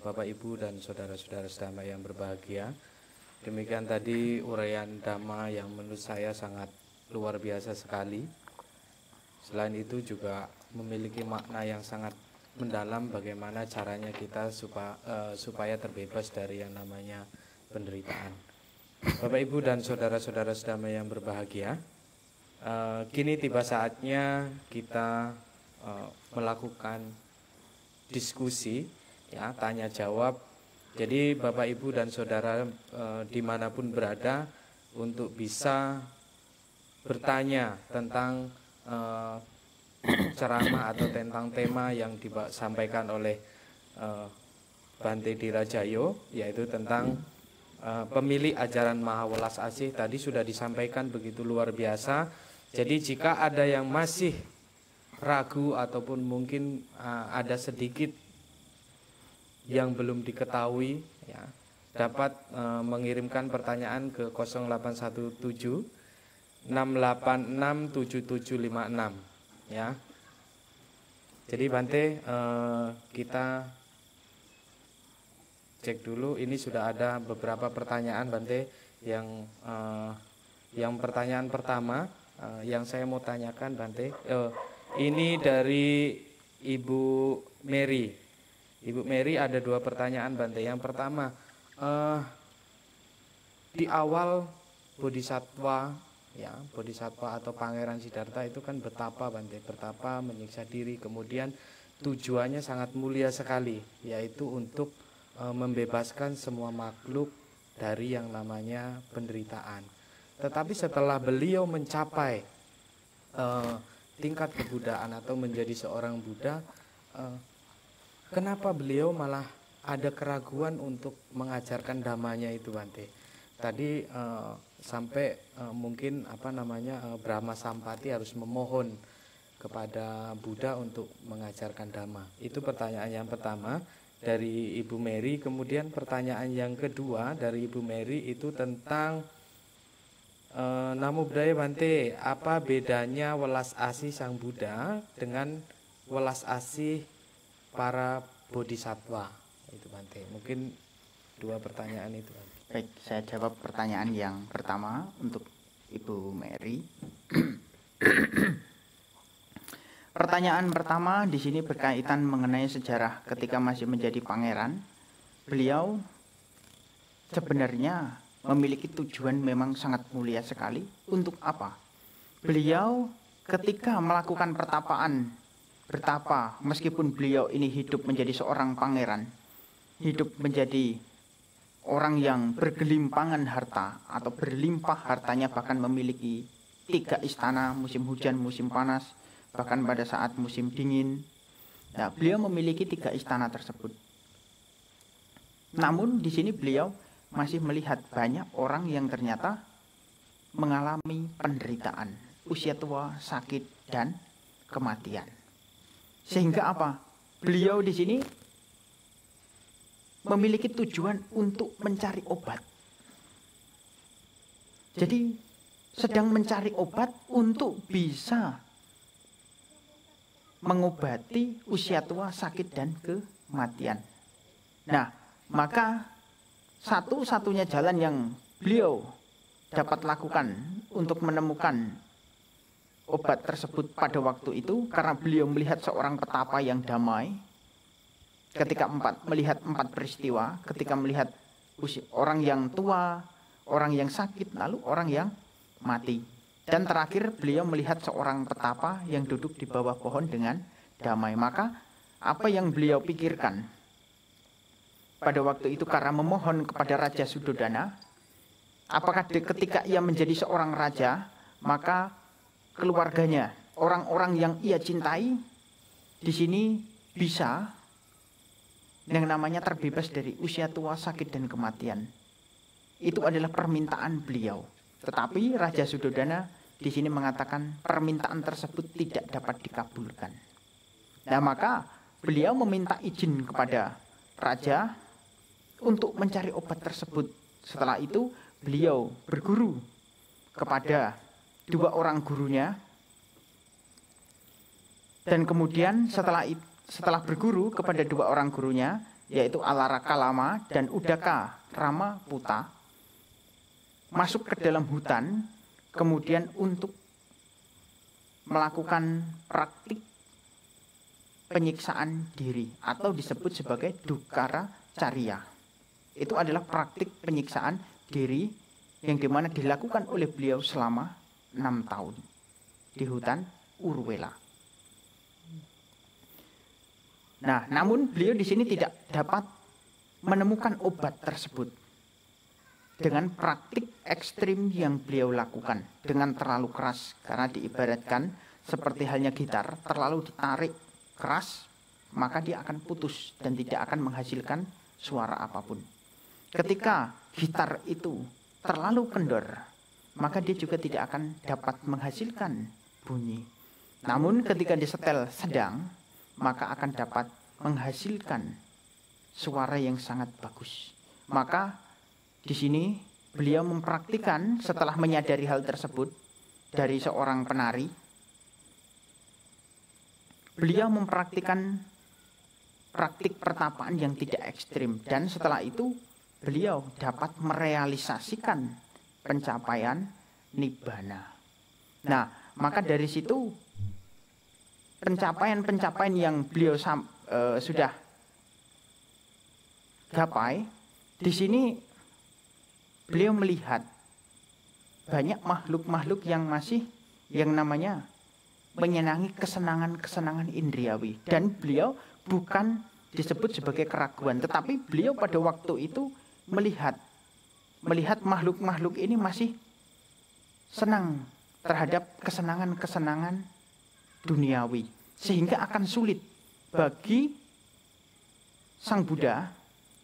Bapak Ibu dan saudara-saudara sedama yang berbahagia, demikian tadi uraian Dhamma yang menurut saya sangat luar biasa sekali. Selain itu juga memiliki makna yang sangat mendalam bagaimana caranya kita supaya terbebas dari yang namanya penderitaan. Bapak Ibu dan saudara-saudara sedama yang berbahagia, kini tiba saatnya kita melakukan diskusi, ya, tanya jawab. Jadi Bapak Ibu dan saudara dimanapun berada untuk bisa bertanya tentang ceramah atau tentang tema yang disampaikan oleh Bante Dirajayo, yaitu tentang pemilik ajaran Mahawelas Asih. Tadi sudah disampaikan begitu luar biasa. Jadi jika ada yang masih ragu ataupun mungkin ada sedikit yang belum diketahui, ya, dapat mengirimkan pertanyaan ke 0817 6867756, ya. Jadi Bante, kita cek dulu. Ini sudah ada beberapa pertanyaan Bante. Yang pertanyaan pertama yang saya mau tanyakan Bante, ini dari Ibu Mary. Ibu Mary ada 2 pertanyaan Bante. Yang pertama, di awal Bodhisattva, ya, Bodhisattva atau Pangeran Siddhartha itu kan bertapa Bante, bertapa menyiksa diri, kemudian tujuannya sangat mulia sekali, yaitu untuk membebaskan semua makhluk dari yang namanya penderitaan. Tetapi setelah beliau mencapai tingkat kebudaan atau menjadi seorang Buddha, kenapa beliau malah ada keraguan untuk mengajarkan dhammanya itu Bante? Tadi sampai mungkin Brahma Sampati harus memohon kepada Buddha untuk mengajarkan Dhamma. Itu pertanyaan yang pertama dari Ibu Mary. Kemudian pertanyaan yang kedua dari Ibu Mary itu tentang Namo Buddhaya Bante, apa bedanya welas asih Sang Buddha dengan welas asih para bodhisattva? Itu Bante. Mungkin 2 pertanyaan itu Bante. Baik, saya jawab pertanyaan yang pertama untuk Ibu Mary. Pertanyaan pertama di sini berkaitan mengenai sejarah ketika masih menjadi pangeran. Beliau sebenarnya memiliki tujuan memang sangat mulia sekali. Untuk apa? Beliau ketika melakukan pertapaan, bertapa, meskipun beliau ini hidup menjadi seorang pangeran, hidup menjadi orang yang bergelimpangan harta atau berlimpah hartanya, bahkan memiliki 3 istana, musim hujan, musim panas, bahkan pada saat musim dingin. Nah, beliau memiliki 3 istana tersebut. Namun di sini beliau masih melihat banyak orang yang ternyata mengalami penderitaan, usia tua, sakit, dan kematian. Sehingga apa? Beliau di sini memiliki tujuan untuk mencari obat. Jadi sedang mencari obat untuk bisa mengobati usia tua, sakit, dan kematian. Nah, maka satu-satunya jalan yang beliau dapat lakukan untuk menemukan obat tersebut pada waktu itu, karena beliau melihat seorang petapa yang damai, ketika melihat 4 peristiwa, ketika melihat orang yang tua, orang yang sakit, lalu orang yang mati. Dan terakhir beliau melihat seorang petapa yang duduk di bawah pohon dengan damai. Maka apa yang beliau pikirkan pada waktu itu karena memohon kepada Raja Suddhodana, apakah ketika ia menjadi seorang raja, maka keluarganya, orang-orang yang ia cintai di sini bisa yang namanya terbebas dari usia tua, sakit, dan kematian. Itu adalah permintaan beliau. Tetapi Raja Suddhodana di sini mengatakan permintaan tersebut tidak dapat dikabulkan. Nah, maka beliau meminta izin kepada raja untuk mencari obat tersebut. Setelah itu beliau berguru kepada dua orang gurunya. Dan kemudian setelah berguru kepada dua orang gurunya, yaitu Alaraka Lama dan Udaka Ramaputa, masuk ke dalam hutan, kemudian untuk melakukan praktik penyiksaan diri atau disebut sebagai Dukara Carya. Itu adalah praktik penyiksaan diri yang dimana dilakukan oleh beliau selama 6 tahun di hutan Urwela. Nah, namun beliau di sini tidak dapat menemukan obat tersebut dengan praktik ekstrim yang beliau lakukan dengan terlalu keras, karena diibaratkan seperti halnya gitar, terlalu ditarik keras maka dia akan putus dan tidak akan menghasilkan suara apapun. Ketika gitar itu terlalu kendor, maka dia juga tidak akan dapat menghasilkan bunyi. Namun ketika disetel sedang, maka akan dapat menghasilkan suara yang sangat bagus. Maka di sini beliau mempraktikkan setelah menyadari hal tersebut dari seorang penari. Beliau mempraktikkan praktik pertapaan yang tidak ekstrim, dan setelah itu beliau dapat merealisasikan pencapaian nibbana. Nah, maka dari situ pencapaian-pencapaian yang beliau sudah gapai, di sini beliau melihat banyak makhluk-makhluk yang masih yang namanya menyenangi kesenangan-kesenangan indriawi, dan beliau bukan disebut sebagai keraguan, tetapi beliau pada waktu itu melihat makhluk-makhluk ini masih senang terhadap kesenangan-kesenangan duniawi, sehingga akan sulit bagi Sang Buddha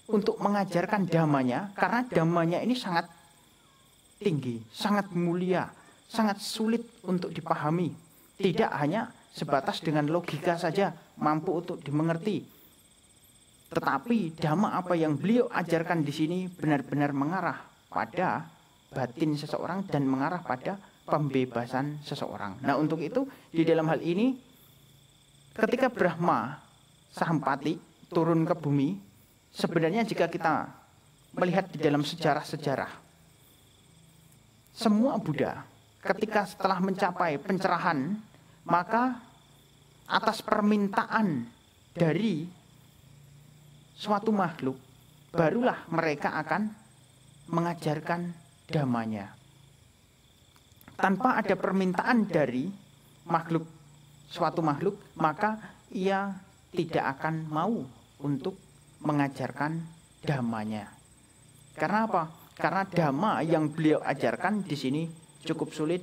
untuk mengajarkan dhammanya, karena dhammanya ini sangat tinggi, sangat mulia, sangat sulit untuk dipahami. Tidak hanya sebatas dengan logika saja mampu untuk dimengerti, tetapi dhamma apa yang beliau ajarkan di sini benar-benar mengarah pada batin seseorang dan mengarah pada pembebasan seseorang. Nah, untuk itu di dalam hal ini ketika Brahma Sahampati turun ke bumi, sebenarnya jika kita melihat di dalam sejarah-sejarah, semua Buddha ketika setelah mencapai pencerahan, maka atas permintaan dari suatu makhluk, barulah mereka akan mengajarkan dhammanya. Tanpa ada permintaan dari suatu makhluk, maka ia tidak akan mau untuk mengajarkan dhammanya. Karena apa? Karena dhamma yang beliau ajarkan di sini cukup sulit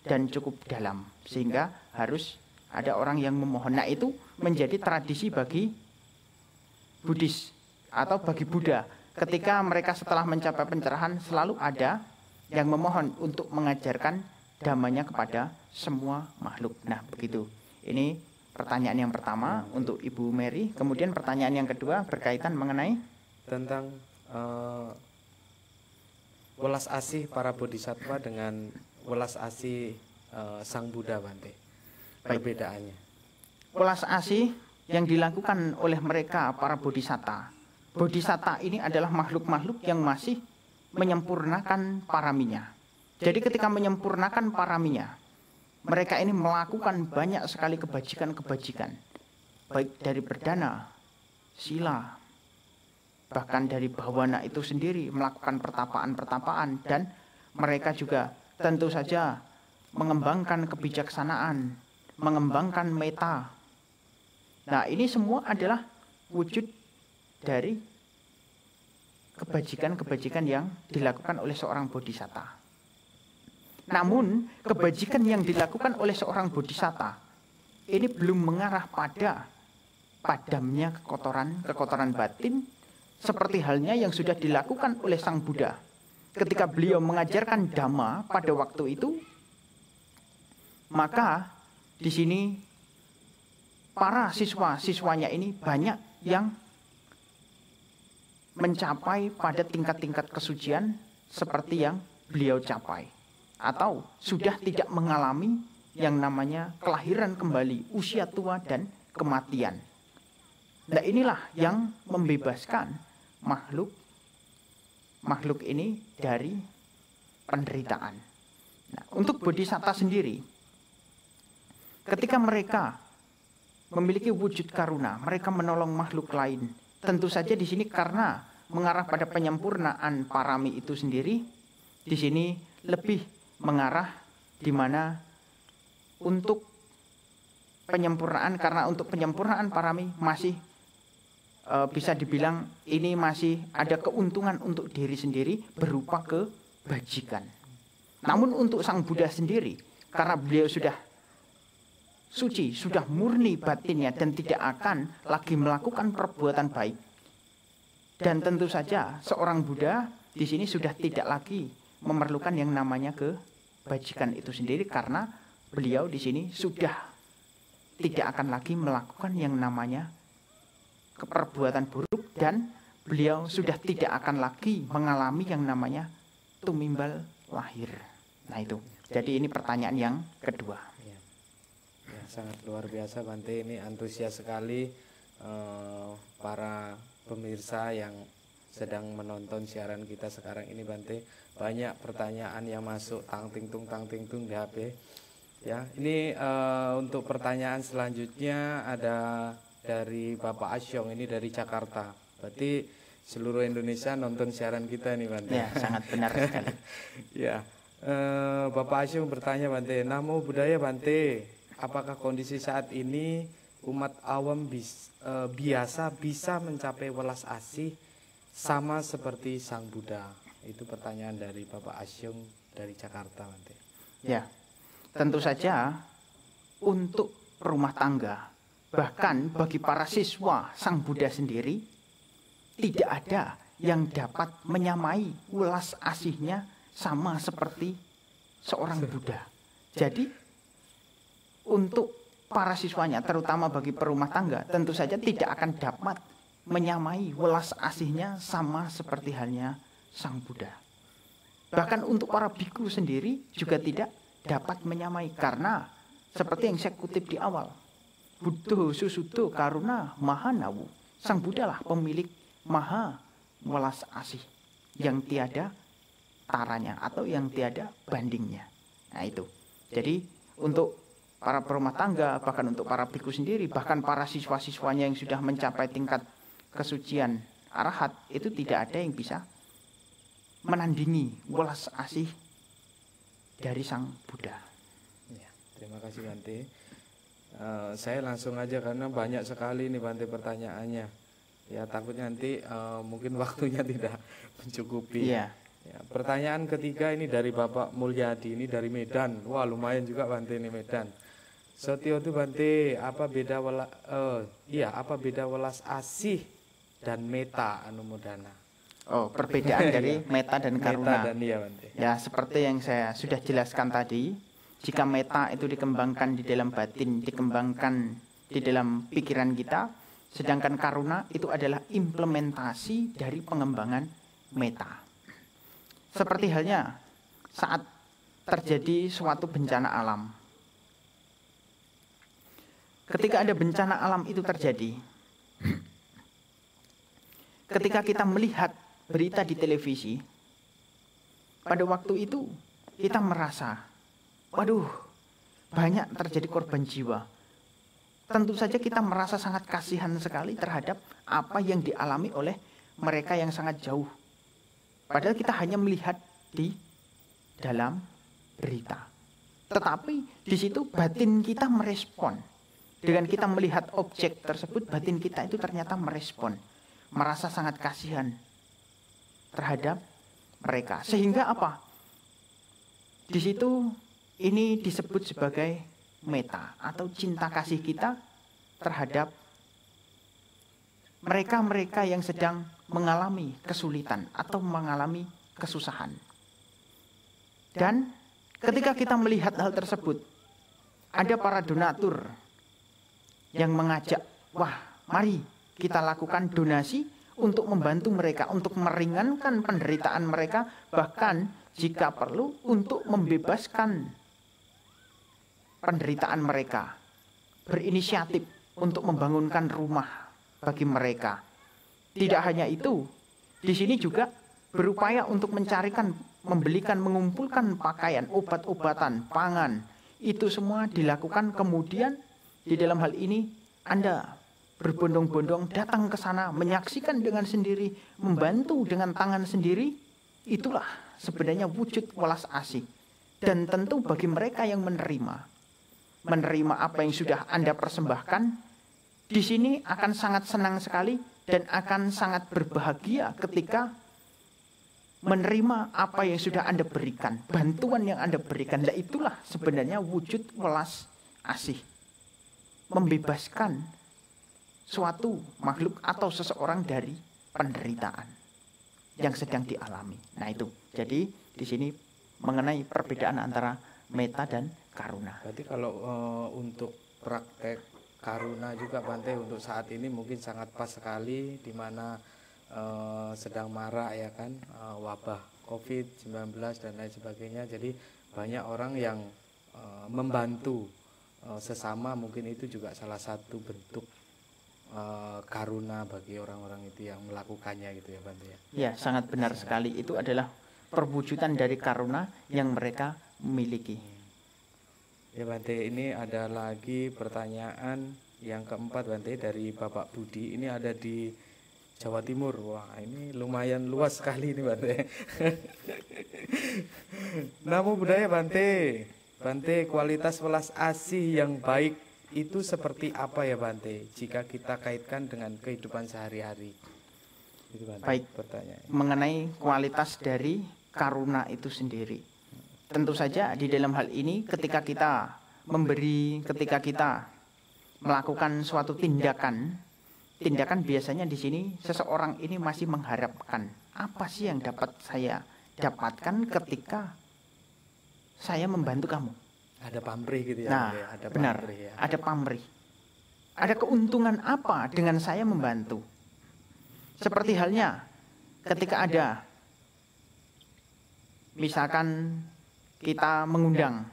dan cukup dalam, sehingga harus ada orang yang memohon. Nah, itu menjadi tradisi bagi Buddhis atau bagi Buddha. Ketika mereka setelah mencapai pencerahan, selalu ada yang memohon untuk mengajarkan dhammanya kepada semua makhluk. Nah, begitu. Ini pertanyaan yang pertama untuk Ibu Mary. Kemudian pertanyaan yang kedua berkaitan mengenai tentang welas asih para bodhisattva dengan welas asih Sang Buddha, Bante. Perbedaannya. Welas asih yang dilakukan oleh mereka para bodhisatta. Bodhisatta ini adalah makhluk-makhluk yang masih menyempurnakan paraminya. Jadi ketika menyempurnakan paraminya, mereka ini melakukan banyak sekali kebajikan-kebajikan, baik dari berdana, sila, bahkan dari bawana itu sendiri melakukan pertapaan-pertapaan, dan mereka juga tentu saja mengembangkan kebijaksanaan, mengembangkan meta. Nah, ini semua adalah wujud dari kebajikan-kebajikan yang dilakukan oleh seorang bodhisatta. Namun, kebajikan yang dilakukan oleh seorang bodhisatta ini belum mengarah pada padamnya kekotoran batin, seperti halnya yang sudah dilakukan oleh Sang Buddha. Ketika beliau mengajarkan Dhamma pada waktu itu, maka di sini para siswa-siswanya ini banyak yang mencapai pada tingkat-tingkat kesucian seperti yang beliau capai, atau sudah tidak mengalami yang namanya kelahiran kembali, usia tua dan kematian. Nah, inilah yang membebaskan makhluk ini dari penderitaan. Nah, untuk bodhisatta sendiri, ketika mereka memiliki wujud karuna, mereka menolong makhluk lain. Tentu saja di sini karena mengarah pada penyempurnaan parami itu sendiri, di sini lebih mengarah di mana untuk penyempurnaan, karena untuk penyempurnaan parami masih bisa dibilang ini masih ada keuntungan untuk diri sendiri berupa kebajikan. Namun untuk Sang Buddha sendiri, karena beliau sudah suci, sudah murni batinnya dan tidak akan lagi melakukan perbuatan baik. Dan tentu saja seorang Buddha di sini sudah tidak lagi memerlukan yang namanya kebajikan itu sendiri, karena beliau di sini sudah tidak akan lagi melakukan yang namanya perbuatan buruk, dan beliau sudah tidak akan lagi mengalami yang namanya tumimbal lahir. Nah itu. Jadi ini pertanyaan yang kedua. Ya, sangat luar biasa Bante, ini antusias sekali para pemirsa yang sedang menonton siaran kita sekarang ini Bante. Banyak pertanyaan yang masuk tang ting tung di HP. Ya, ini untuk pertanyaan selanjutnya ada dari Bapak Asyong, ini dari Jakarta. Berarti seluruh Indonesia nonton siaran kita nih Bante. Ya, sangat benar sekali. Ya, Bapak Asyong bertanya Bante, Namo Buddhaya Bante, apakah kondisi saat ini umat awam biasa bisa mencapai welas asih sama seperti Sang Buddha? Itu pertanyaan dari Bapak Asyong dari Jakarta Bante. Ya, tentu saja untuk rumah tangga, bahkan bagi para siswa Sang Buddha sendiri, tidak ada yang dapat menyamai welas asihnya sama seperti seorang Buddha. Jadi untuk para siswanya, terutama bagi perumah tangga, tentu saja tidak akan dapat menyamai welas asihnya sama seperti halnya Sang Buddha. Bahkan untuk para biku sendiri juga tidak dapat menyamai, karena seperti yang saya kutip di awal, Buddho susudo karuna mahanawu. Sang Buddha lah pemilik maha welas asih yang tiada taranya atau yang tiada bandingnya. Nah itu. Jadi untuk para perumah tangga, bahkan untuk para biku sendiri, bahkan para siswa-siswanya yang sudah mencapai tingkat kesucian arahat, itu tidak ada yang bisa menandingi welas asih dari Sang Buddha. Ya, terima kasih Bante. Saya langsung aja karena banyak sekali nih Bante pertanyaannya. Ya takutnya nanti mungkin waktunya tidak mencukupi. Iya. Ya, pertanyaan ketiga ini dari Bapak Mulyadi, ini dari Medan. Wah lumayan juga Bante ini Medan. Sotio itu Bante, apa beda welas asih dan meta anumodana? Oh, perbedaan dari meta dan karuna. Meta dan iya, Bante. Ya, seperti yang saya sudah jelaskan tadi, jika meta itu dikembangkan di dalam batin, dikembangkan di dalam pikiran kita, sedangkan karuna itu adalah implementasi dari pengembangan meta. Seperti halnya saat terjadi suatu bencana alam. Ketika ada bencana alam itu terjadi, ketika kita melihat berita di televisi, pada waktu itu kita merasa, waduh, banyak terjadi korban jiwa. Tentu saja kita merasa sangat kasihan sekali terhadap apa yang dialami oleh mereka yang sangat jauh. Padahal kita hanya melihat di dalam berita. Tetapi di situ batin kita merespon. Dengan kita melihat objek tersebut, batin kita itu ternyata merespon. Merasa sangat kasihan terhadap mereka. Sehingga apa? Di situ ini disebut sebagai meta atau cinta kasih kita terhadap mereka-mereka yang sedang mengalami kesulitan atau mengalami kesusahan. Dan ketika kita melihat hal tersebut, ada para donatur yang mengajak, wah mari kita lakukan donasi untuk membantu mereka, untuk meringankan penderitaan mereka, bahkan jika perlu untuk membebaskan penderitaan mereka. Berinisiatif untuk membangunkan rumah bagi mereka. Tidak hanya itu, di sini juga berupaya untuk mencarikan, membelikan, mengumpulkan pakaian, obat-obatan, pangan. Itu semua dilakukan, kemudian di dalam hal ini Anda berbondong-bondong datang ke sana, menyaksikan dengan sendiri, membantu dengan tangan sendiri. Itulah sebenarnya wujud welas asih. Dan tentu bagi mereka yang menerima apa yang sudah Anda persembahkan, di sini akan sangat senang sekali dan akan sangat berbahagia ketika menerima apa yang sudah Anda berikan, bantuan yang Anda berikan. Nah, itulah sebenarnya wujud welas asih. Membebaskan suatu makhluk atau seseorang dari penderitaan yang sedang dialami. Nah, itu. Jadi di sini mengenai perbedaan antara meta dan karuna. Berarti kalau untuk praktek karuna juga Bante untuk saat ini mungkin sangat pas sekali, di mana sedang marak ya kan, wabah COVID-19 dan lain sebagainya. Jadi banyak orang yang membantu sesama, mungkin itu juga salah satu bentuk karuna bagi orang-orang itu yang melakukannya gitu ya Bante ya. Ya, sangat benar sekali. Itu adalah perwujudan dari karuna yang mereka miliki. Ya Bante, ini ada lagi pertanyaan yang keempat Bante dari Bapak Budi. Ini ada di Jawa Timur. Wah, ini lumayan luas sekali ini Bante. Namo Buddhaya Bante. Bante, kualitas welas asih yang baik itu seperti apa ya Bante, jika kita kaitkan dengan kehidupan sehari-hari? Itu Bante, baik, pertanyaan mengenai kualitas dari karuna itu sendiri. Tentu saja di dalam hal ini ketika kita memberi, ketika kita melakukan suatu tindakan biasanya di sini seseorang ini masih mengharapkan apa sih yang dapat saya dapatkan ketika saya membantu kamu. Ada pamrih gitu ya. Nah, ada benar, pamrih ya. ada pamrih. Ada keuntungan apa dengan saya membantu? Seperti halnya ketika ada, misalkan kita mengundang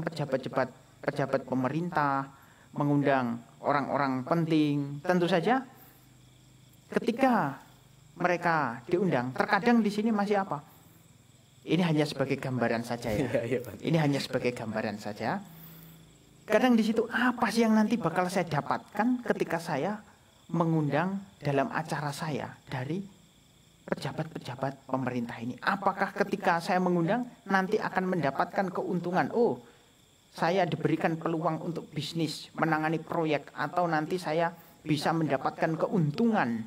pejabat pemerintah, mengundang orang-orang penting. Tentu saja ketika mereka diundang, terkadang di sini masih apa? Ini hanya sebagai gambaran saja ya. Ini hanya sebagai gambaran saja. Kadang di situ apa sih yang nanti bakal saya dapatkan ketika saya mengundang dalam acara saya dari pejabat-pejabat pemerintah ini? Apakah ketika saya mengundang nanti akan mendapatkan keuntungan? Oh, saya diberikan peluang untuk bisnis, menangani proyek, atau nanti saya bisa mendapatkan keuntungan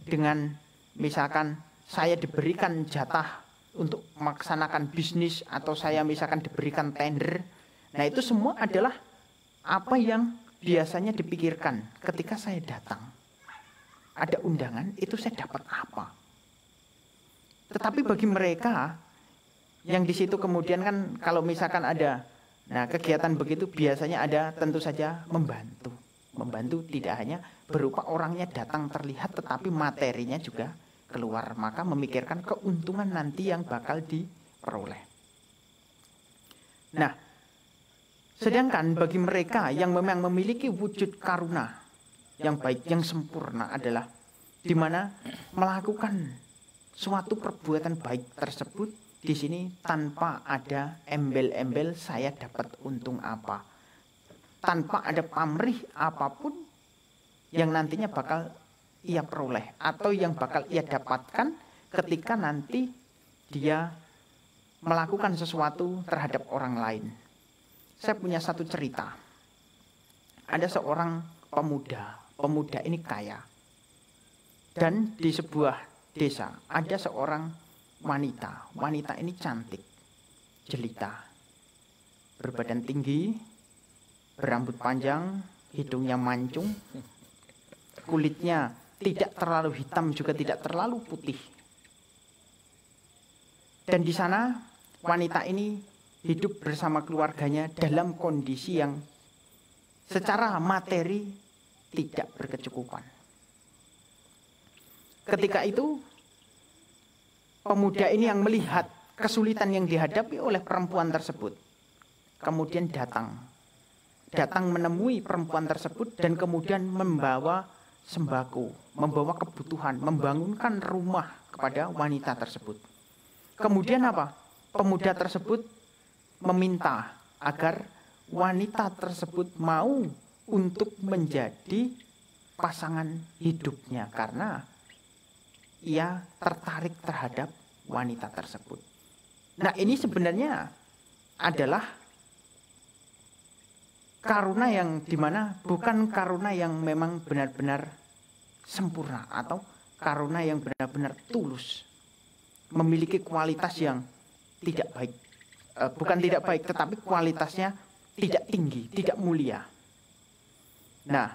dengan misalkan saya diberikan jatah untuk melaksanakan bisnis, atau saya misalkan diberikan tender. Nah, itu semua adalah apa yang biasanya dipikirkan ketika saya datang. Ada undangan, itu saya dapat apa? Tetapi bagi mereka yang di situ kemudian kan kalau misalkan ada kegiatan begitu biasanya ada tentu saja membantu. Membantu tidak hanya berupa orangnya datang terlihat, tetapi materinya juga keluar. Maka memikirkan keuntungan nanti yang bakal diperoleh. Nah, sedangkan bagi mereka yang memang memiliki wujud karuna yang baik, yang sempurna adalah di mana melakukan suatu perbuatan baik tersebut di sini tanpa ada embel-embel saya dapat untung apa, tanpa ada pamrih apapun yang nantinya bakal ia peroleh atau yang bakal ia dapatkan ketika nanti dia melakukan sesuatu terhadap orang lain. Saya punya satu cerita. Ada seorang pemuda ini kaya. Dan di sebuah desa ada seorang wanita. Wanita ini cantik, jelita, berbadan tinggi, berambut panjang, hidungnya mancung, kulitnya tidak terlalu hitam juga tidak terlalu putih. Dan di sana wanita ini hidup bersama keluarganya dalam kondisi yang secara materi tidak berkecukupan. Ketika itu pemuda ini yang melihat kesulitan yang dihadapi oleh perempuan tersebut, kemudian datang menemui perempuan tersebut dan kemudian membawa sembako, membawa kebutuhan, membangunkan rumah kepada wanita tersebut. Kemudian apa? Pemuda tersebut meminta agar wanita tersebut mau untuk menjadi pasangan hidupnya karena ia tertarik terhadap wanita tersebut. Nah, ini sebenarnya adalah karuna yang dimana bukan karuna yang memang benar-benar sempurna atau karuna yang benar-benar tulus, memiliki kualitas yang tidak baik, bukan tidak baik tetapi kualitasnya tidak tinggi, tidak mulia. Nah,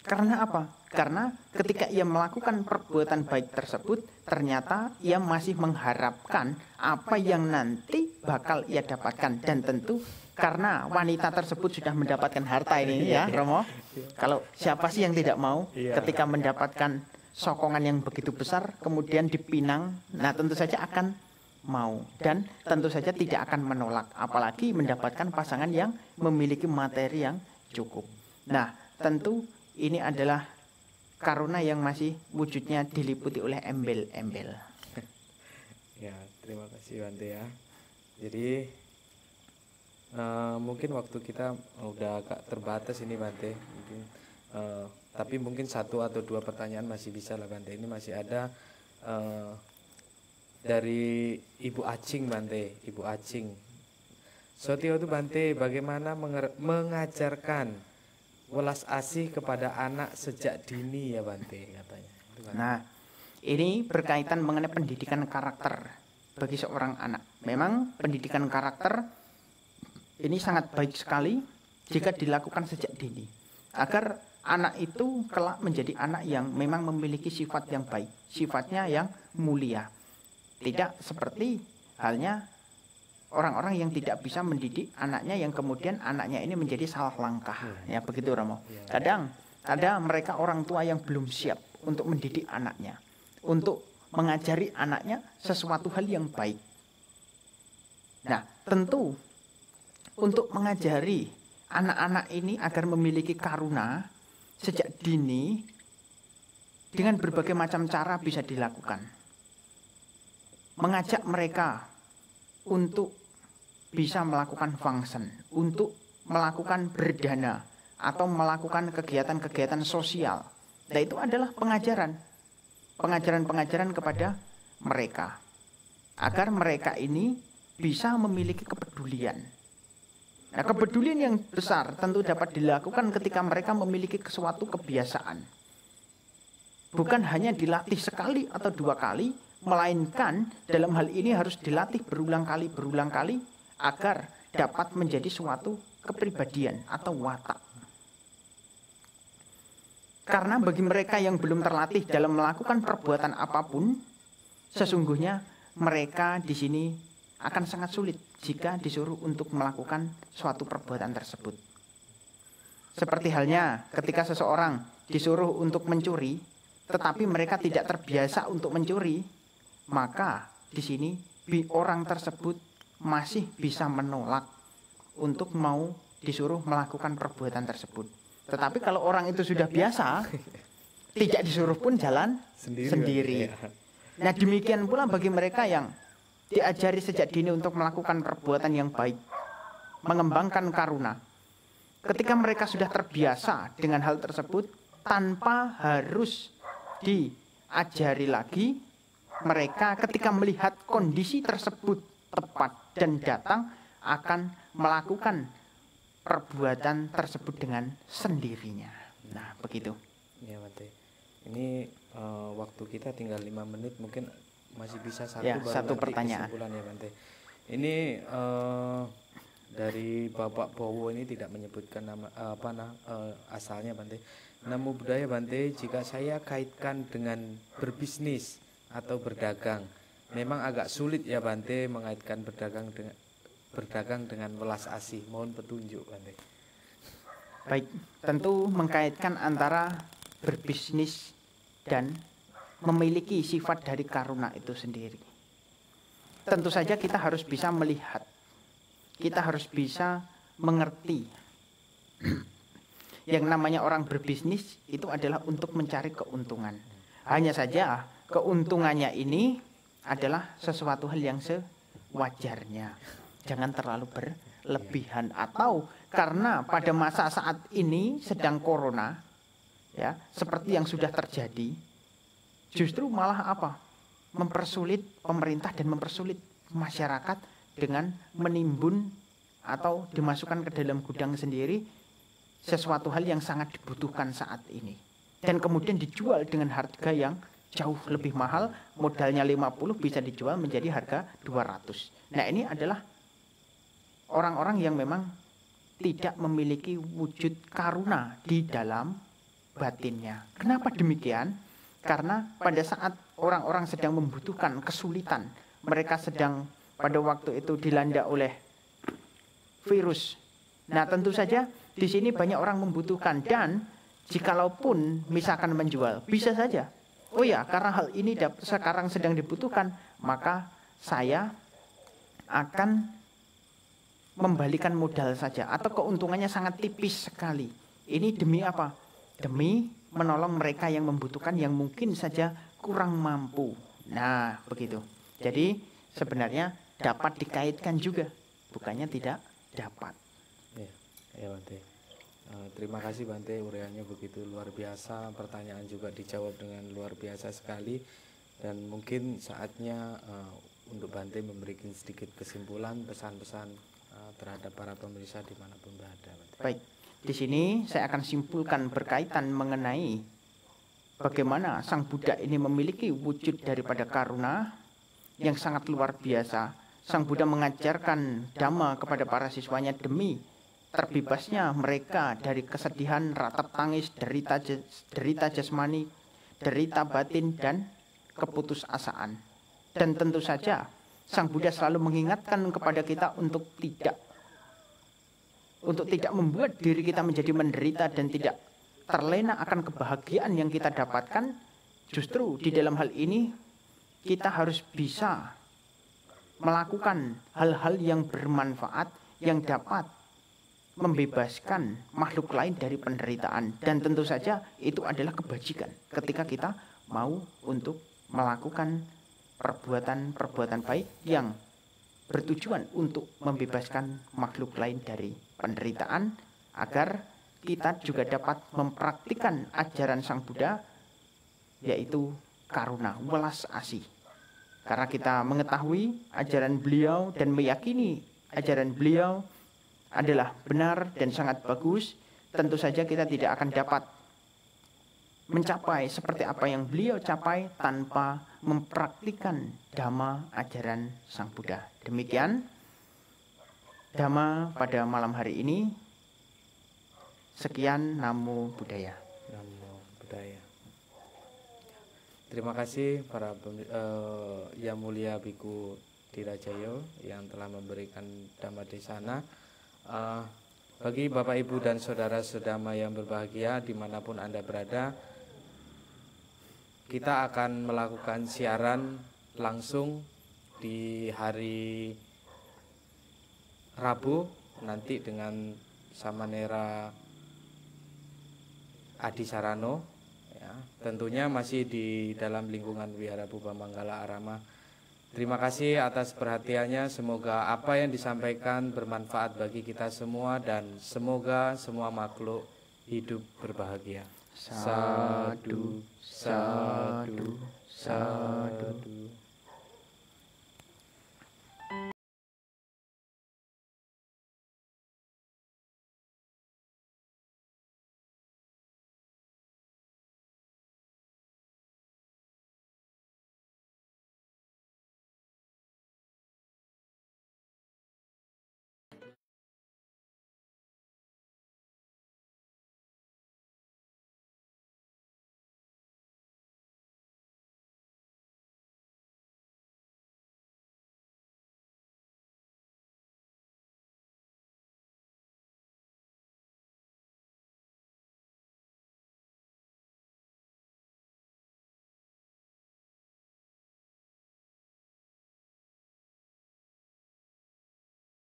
karena apa? Karena ketika ia melakukan perbuatan baik tersebut, ternyata ia masih mengharapkan apa yang nanti bakal ia dapatkan. Dan tentu karena wanita tersebut sudah mendapatkan harta ini ya, Romo. Kalau siapa sih yang tidak mau ketika mendapatkan sokongan yang begitu besar, kemudian dipinang, nah tentu saja akan mau. Dan tentu saja tidak akan menolak. Apalagi mendapatkan pasangan yang memiliki materi yang cukup. Nah, tentu ini adalah karuna yang masih wujudnya diliputi oleh embel-embel. Ya, terima kasih Bante ya. Jadi mungkin waktu kita udah agak terbatas ini Bante. Mungkin, tapi mungkin 1 atau 2 pertanyaan masih bisa lah Bante. Ini masih ada dari Ibu Acing Bante, Ibu Acing. Sotio itu Bante, bagaimana mengajarkan welas asih kepada anak sejak dini ya Bante katanya. Nah, ini berkaitan mengenai pendidikan karakter bagi seorang anak. Memang pendidikan karakter ini sangat baik sekali jika dilakukan sejak dini, agar anak itu kelak menjadi anak yang memang memiliki sifat yang baik, sifatnya yang mulia. Tidak seperti halnya orang-orang yang tidak bisa mendidik anaknya yang kemudian anaknya ini menjadi salah langkah. Ya begitu Romo. Kadang ada mereka orang tua yang belum siap untuk mendidik anaknya, untuk mengajari anaknya sesuatu hal yang baik. Nah, tentu untuk mengajari anak-anak ini agar memiliki karuna sejak dini dengan berbagai macam cara bisa dilakukan. Mengajak mereka untuk bisa melakukan function, untuk melakukan berdana atau melakukan kegiatan-kegiatan sosial. Nah, itu adalah pengajaran kepada mereka agar mereka ini bisa memiliki kepedulian. Nah, kepedulian yang besar tentu dapat dilakukan ketika mereka memiliki suatu kebiasaan. Bukan hanya dilatih sekali atau 2 kali, melainkan dalam hal ini harus dilatih berulang kali agar dapat menjadi suatu kepribadian atau watak. Karena bagi mereka yang belum terlatih dalam melakukan perbuatan apapun, sesungguhnya mereka di sini akan sangat sulit jika disuruh untuk melakukan suatu perbuatan tersebut. Seperti halnya ketika seseorang disuruh untuk mencuri, tetapi mereka tidak terbiasa untuk mencuri, maka di sini orang tersebut masih bisa menolak untuk mau disuruh melakukan perbuatan tersebut. Tetapi kalau orang itu sudah biasa, tidak disuruh pun jalan sendiri. Nah, demikian pula bagi mereka yang diajari sejak dini untuk melakukan perbuatan yang baik, mengembangkan karuna. Ketika mereka sudah terbiasa dengan hal tersebut, tanpa harus diajari lagi, mereka ketika melihat kondisi tersebut tepat dan datang akan melakukan perbuatan tersebut dengan sendirinya. Nah, begitu. Ya, Bante. Ini waktu kita tinggal 5 menit, mungkin masih bisa satu pertanyaan. Kesimpulan ya, Bante. Ini dari Bapak Bowo ini tidak menyebutkan nama asalnya Bante. Namo Buddhaya Bante, jika saya kaitkan dengan berbisnis atau berdagang, memang agak sulit ya Bante mengaitkan berdagang dengan welas asih. Mohon petunjuk Bante. Baik, tentu mengkaitkan antara berbisnis dan memiliki sifat dari karuna itu sendiri. Tentu saja kita harus bisa melihat, kita harus bisa mengerti. Yang namanya orang berbisnis itu adalah untuk mencari keuntungan. Hanya saja keuntungannya ini adalah sesuatu hal yang sewajarnya. Jangan terlalu berlebihan, atau karena pada masa saat ini sedang corona, ya, seperti yang sudah terjadi, justru malah apa? Mempersulit pemerintah dan mempersulit masyarakat dengan menimbun atau dimasukkan ke dalam gudang sendiri sesuatu hal yang sangat dibutuhkan saat ini. Dan kemudian dijual dengan harga yang jauh lebih mahal, modalnya 50 bisa dijual menjadi harga 200. Nah, ini adalah orang-orang yang memang tidak memiliki wujud karuna di dalam batinnya. Kenapa demikian? Karena pada saat orang-orang sedang membutuhkan kesulitan, mereka sedang pada waktu itu dilanda oleh virus. Nah, tentu saja di sini banyak orang membutuhkan, dan jikalaupun misalkan menjual, bisa saja, oh ya, karena hal ini sekarang sedang dibutuhkan, maka saya akan membalikan modal saja, atau keuntungannya sangat tipis sekali. Ini demi apa? Demi menolong mereka yang membutuhkan, yang mungkin saja kurang mampu. Nah, begitu. Jadi sebenarnya dapat dikaitkan juga, bukannya tidak dapat. Ya Bante. Terima kasih Bante, uraiannya begitu luar biasa, pertanyaan juga dijawab dengan luar biasa sekali, dan mungkin saatnya untuk Bante memberikan sedikit kesimpulan, pesan-pesan terhadap para pemirsa dimanapun berada. Bante. Baik, di sini saya akan simpulkan berkaitan mengenai bagaimana Sang Buddha ini memiliki wujud daripada karuna yang sangat luar biasa. Sang Buddha mengajarkan Dhamma kepada para siswanya demi terbebasnya mereka dari kesedihan, ratap tangis, derita jasmani, derita batin, dan keputusasaan. Dan tentu saja Sang Buddha selalu mengingatkan kepada kita untuk tidak membuat diri kita menjadi menderita dan tidak terlena akan kebahagiaan yang kita dapatkan. Justru di dalam hal ini kita harus bisa melakukan hal-hal yang bermanfaat, yang dapat membebaskan makhluk lain dari penderitaan. Dan tentu saja itu adalah kebajikan ketika kita mau untuk melakukan perbuatan-perbuatan baik yang bertujuan untuk membebaskan makhluk lain dari penderitaan, agar kita juga dapat mempraktikkan ajaran Sang Buddha, yaitu karuna, welas asih. Karena kita mengetahui ajaran beliau dan meyakini ajaran beliau adalah benar dan sangat bagus, tentu saja kita tidak akan dapat mencapai seperti apa yang beliau capai tanpa mempraktikkan Dhamma ajaran Sang Buddha. Demikian Dhamma pada malam hari ini. Sekian, Namo Buddhaya. Namo Buddhaya. Terima kasih para Yang Mulia Biku Dirajayo yang telah memberikan Dhamma Desana. Bagi Bapak Ibu dan saudara-saudara yang berbahagia dimanapun Anda berada, kita akan melakukan siaran langsung di hari Rabu nanti dengan Samanera Adi Sarano, ya, tentunya masih di dalam lingkungan Wihara Puba Manggala Arama. Terima kasih atas perhatiannya. Semoga apa yang disampaikan bermanfaat bagi kita semua, dan semoga semua makhluk hidup berbahagia. Sadu, sadu, sadu.